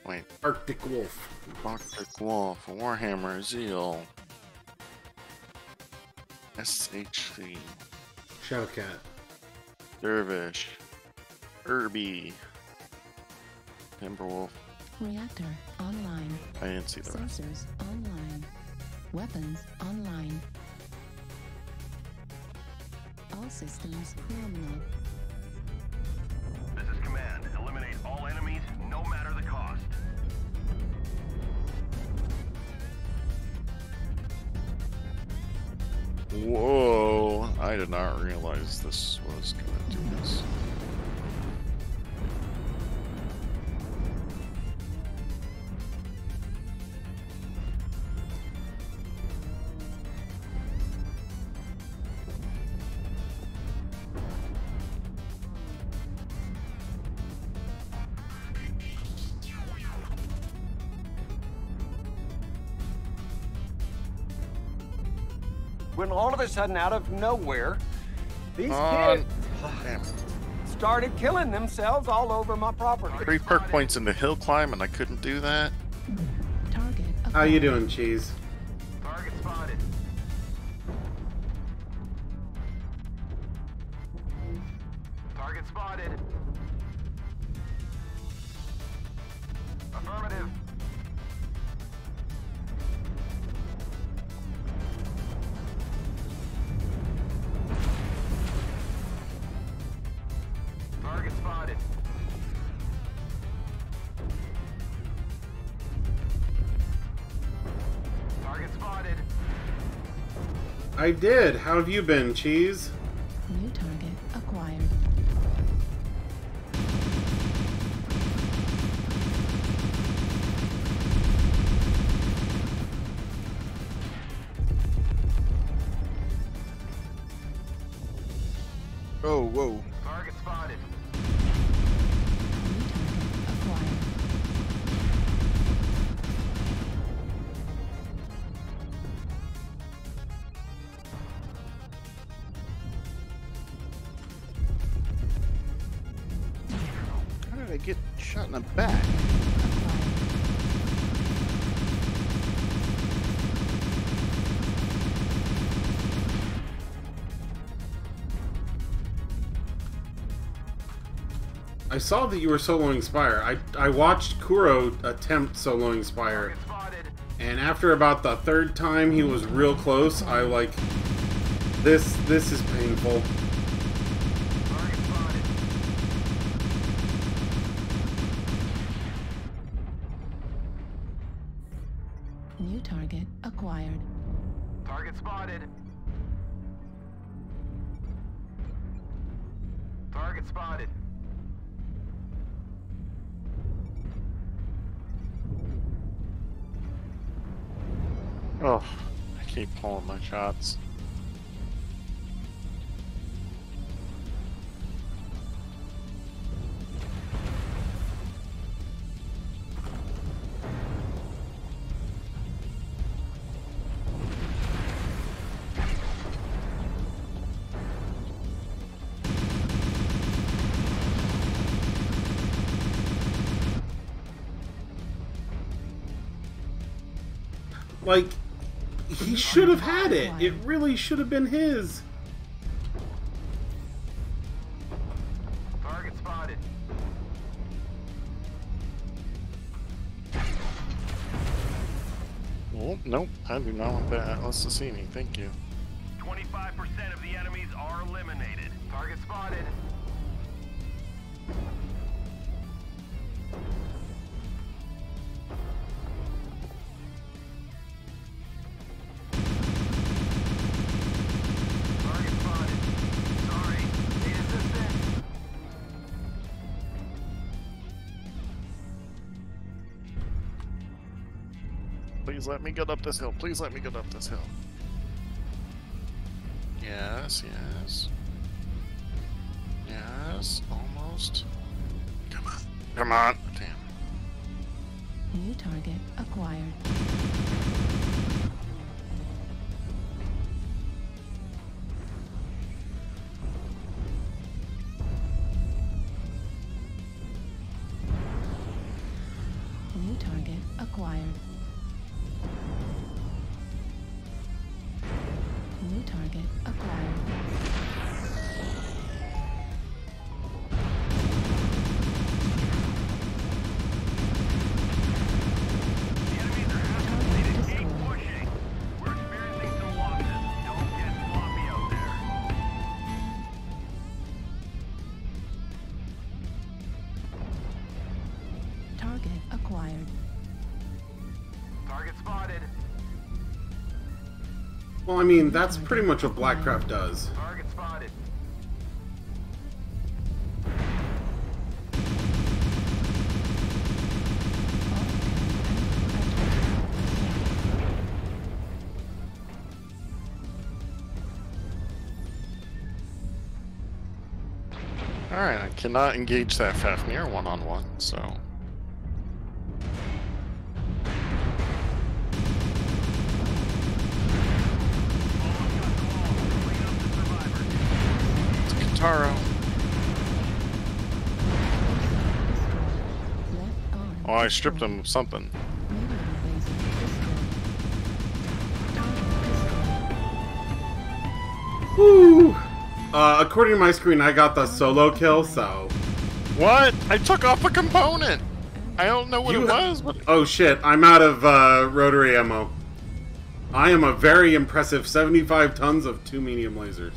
Wait. Arctic Wolf. Arctic Wolf, Warhammer, Zeal. SHC. Shadowcat. Dervish. Irby. Timberwolf. Reactor online. I didn't see the rest. Sensors online. Weapons online. All systems nominal. This is command. Eliminate all enemies, no matter the cost. Whoa! I did not realize this was gonna do this. When all of a sudden, out of nowhere, these Damn. kids started killing themselves all over my property. 3 perk points in the hill climb, and I couldn't do that. Target How you doing, Cheese? Target spotted. Target spotted. Affirmative. Target spotted. Target spotted. I did. How have you been, Cheese? New target acquired. Oh, whoa. Target spotted. New target acquired. How did I get shot in the back? I saw that you were soloing Spire. I watched Kuro attempt soloing Spire, Target spotted. and after about the 3rd time he was real close, I like, this is painful. Target spotted. New target acquired. Target spotted. Target spotted. Oh, I keep pulling my shots. Like, he should have had it. It really should have been his. Target spotted. Oh, nope, I do not want that Atlas Cassini, thank you. 25% of the enemies are eliminated. Target spotted. Target spotted. Sorry. Need assistance. Please let me get up this hill, please let me get up this hill. Yes, yes. Yes, almost. Come on, come on. Damn. New target acquired. acquired. New target acquired. The enemies are after us. They just keep pushing. We're experiencing some losses. Don't get sloppy out there. Target acquired. Target spotted. Well, I mean, that's pretty much what Blackcraft does. Target spotted. Alright, I cannot engage that Fafnir one-on-one, so... It's Kataro. Left arm. Oh, I stripped him of something. Melee laser destroyed. Target destroyed. Woo! According to my screen, I got the solo kill, so... What? I took off a component! I don't know what You it ha- was, but... Oh shit, I'm out of rotary ammo. I am a very impressive 75 tons of 2 medium lasers.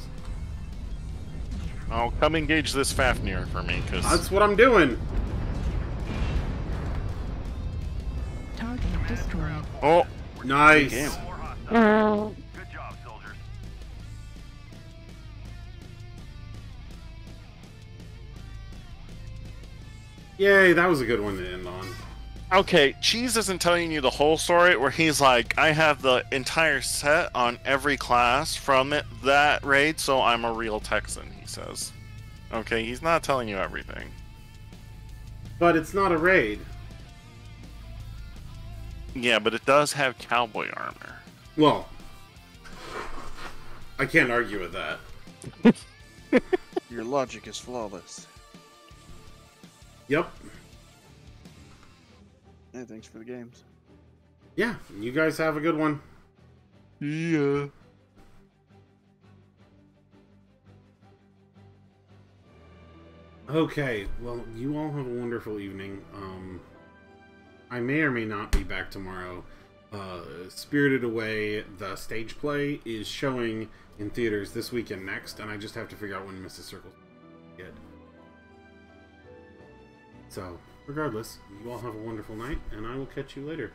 Oh, come engage this Fafnir for me, because... That's what I'm doing. Target destroyed. Oh! Nice. Damn. More hostiles. Good job, soldiers. Yay, that was a good one to end on. Okay, Cheese isn't telling you the whole story, where he's like, I have the entire set on every class from that raid, so I'm a real Texan, he says. Okay, he's not telling you everything. But it's not a raid. Yeah, but it does have cowboy armor. Well, I can't argue with that. Your logic is flawless. Yep. Yeah, thanks for the games. Yeah, you guys have a good one. Yeah. Okay, well, you all have a wonderful evening. I may or may not be back tomorrow. Spirited Away, the stage play, is showing in theaters this week and next, and I just have to figure out when Mrs. Circle's get. So, regardless, you all have a wonderful night, and I will catch you later.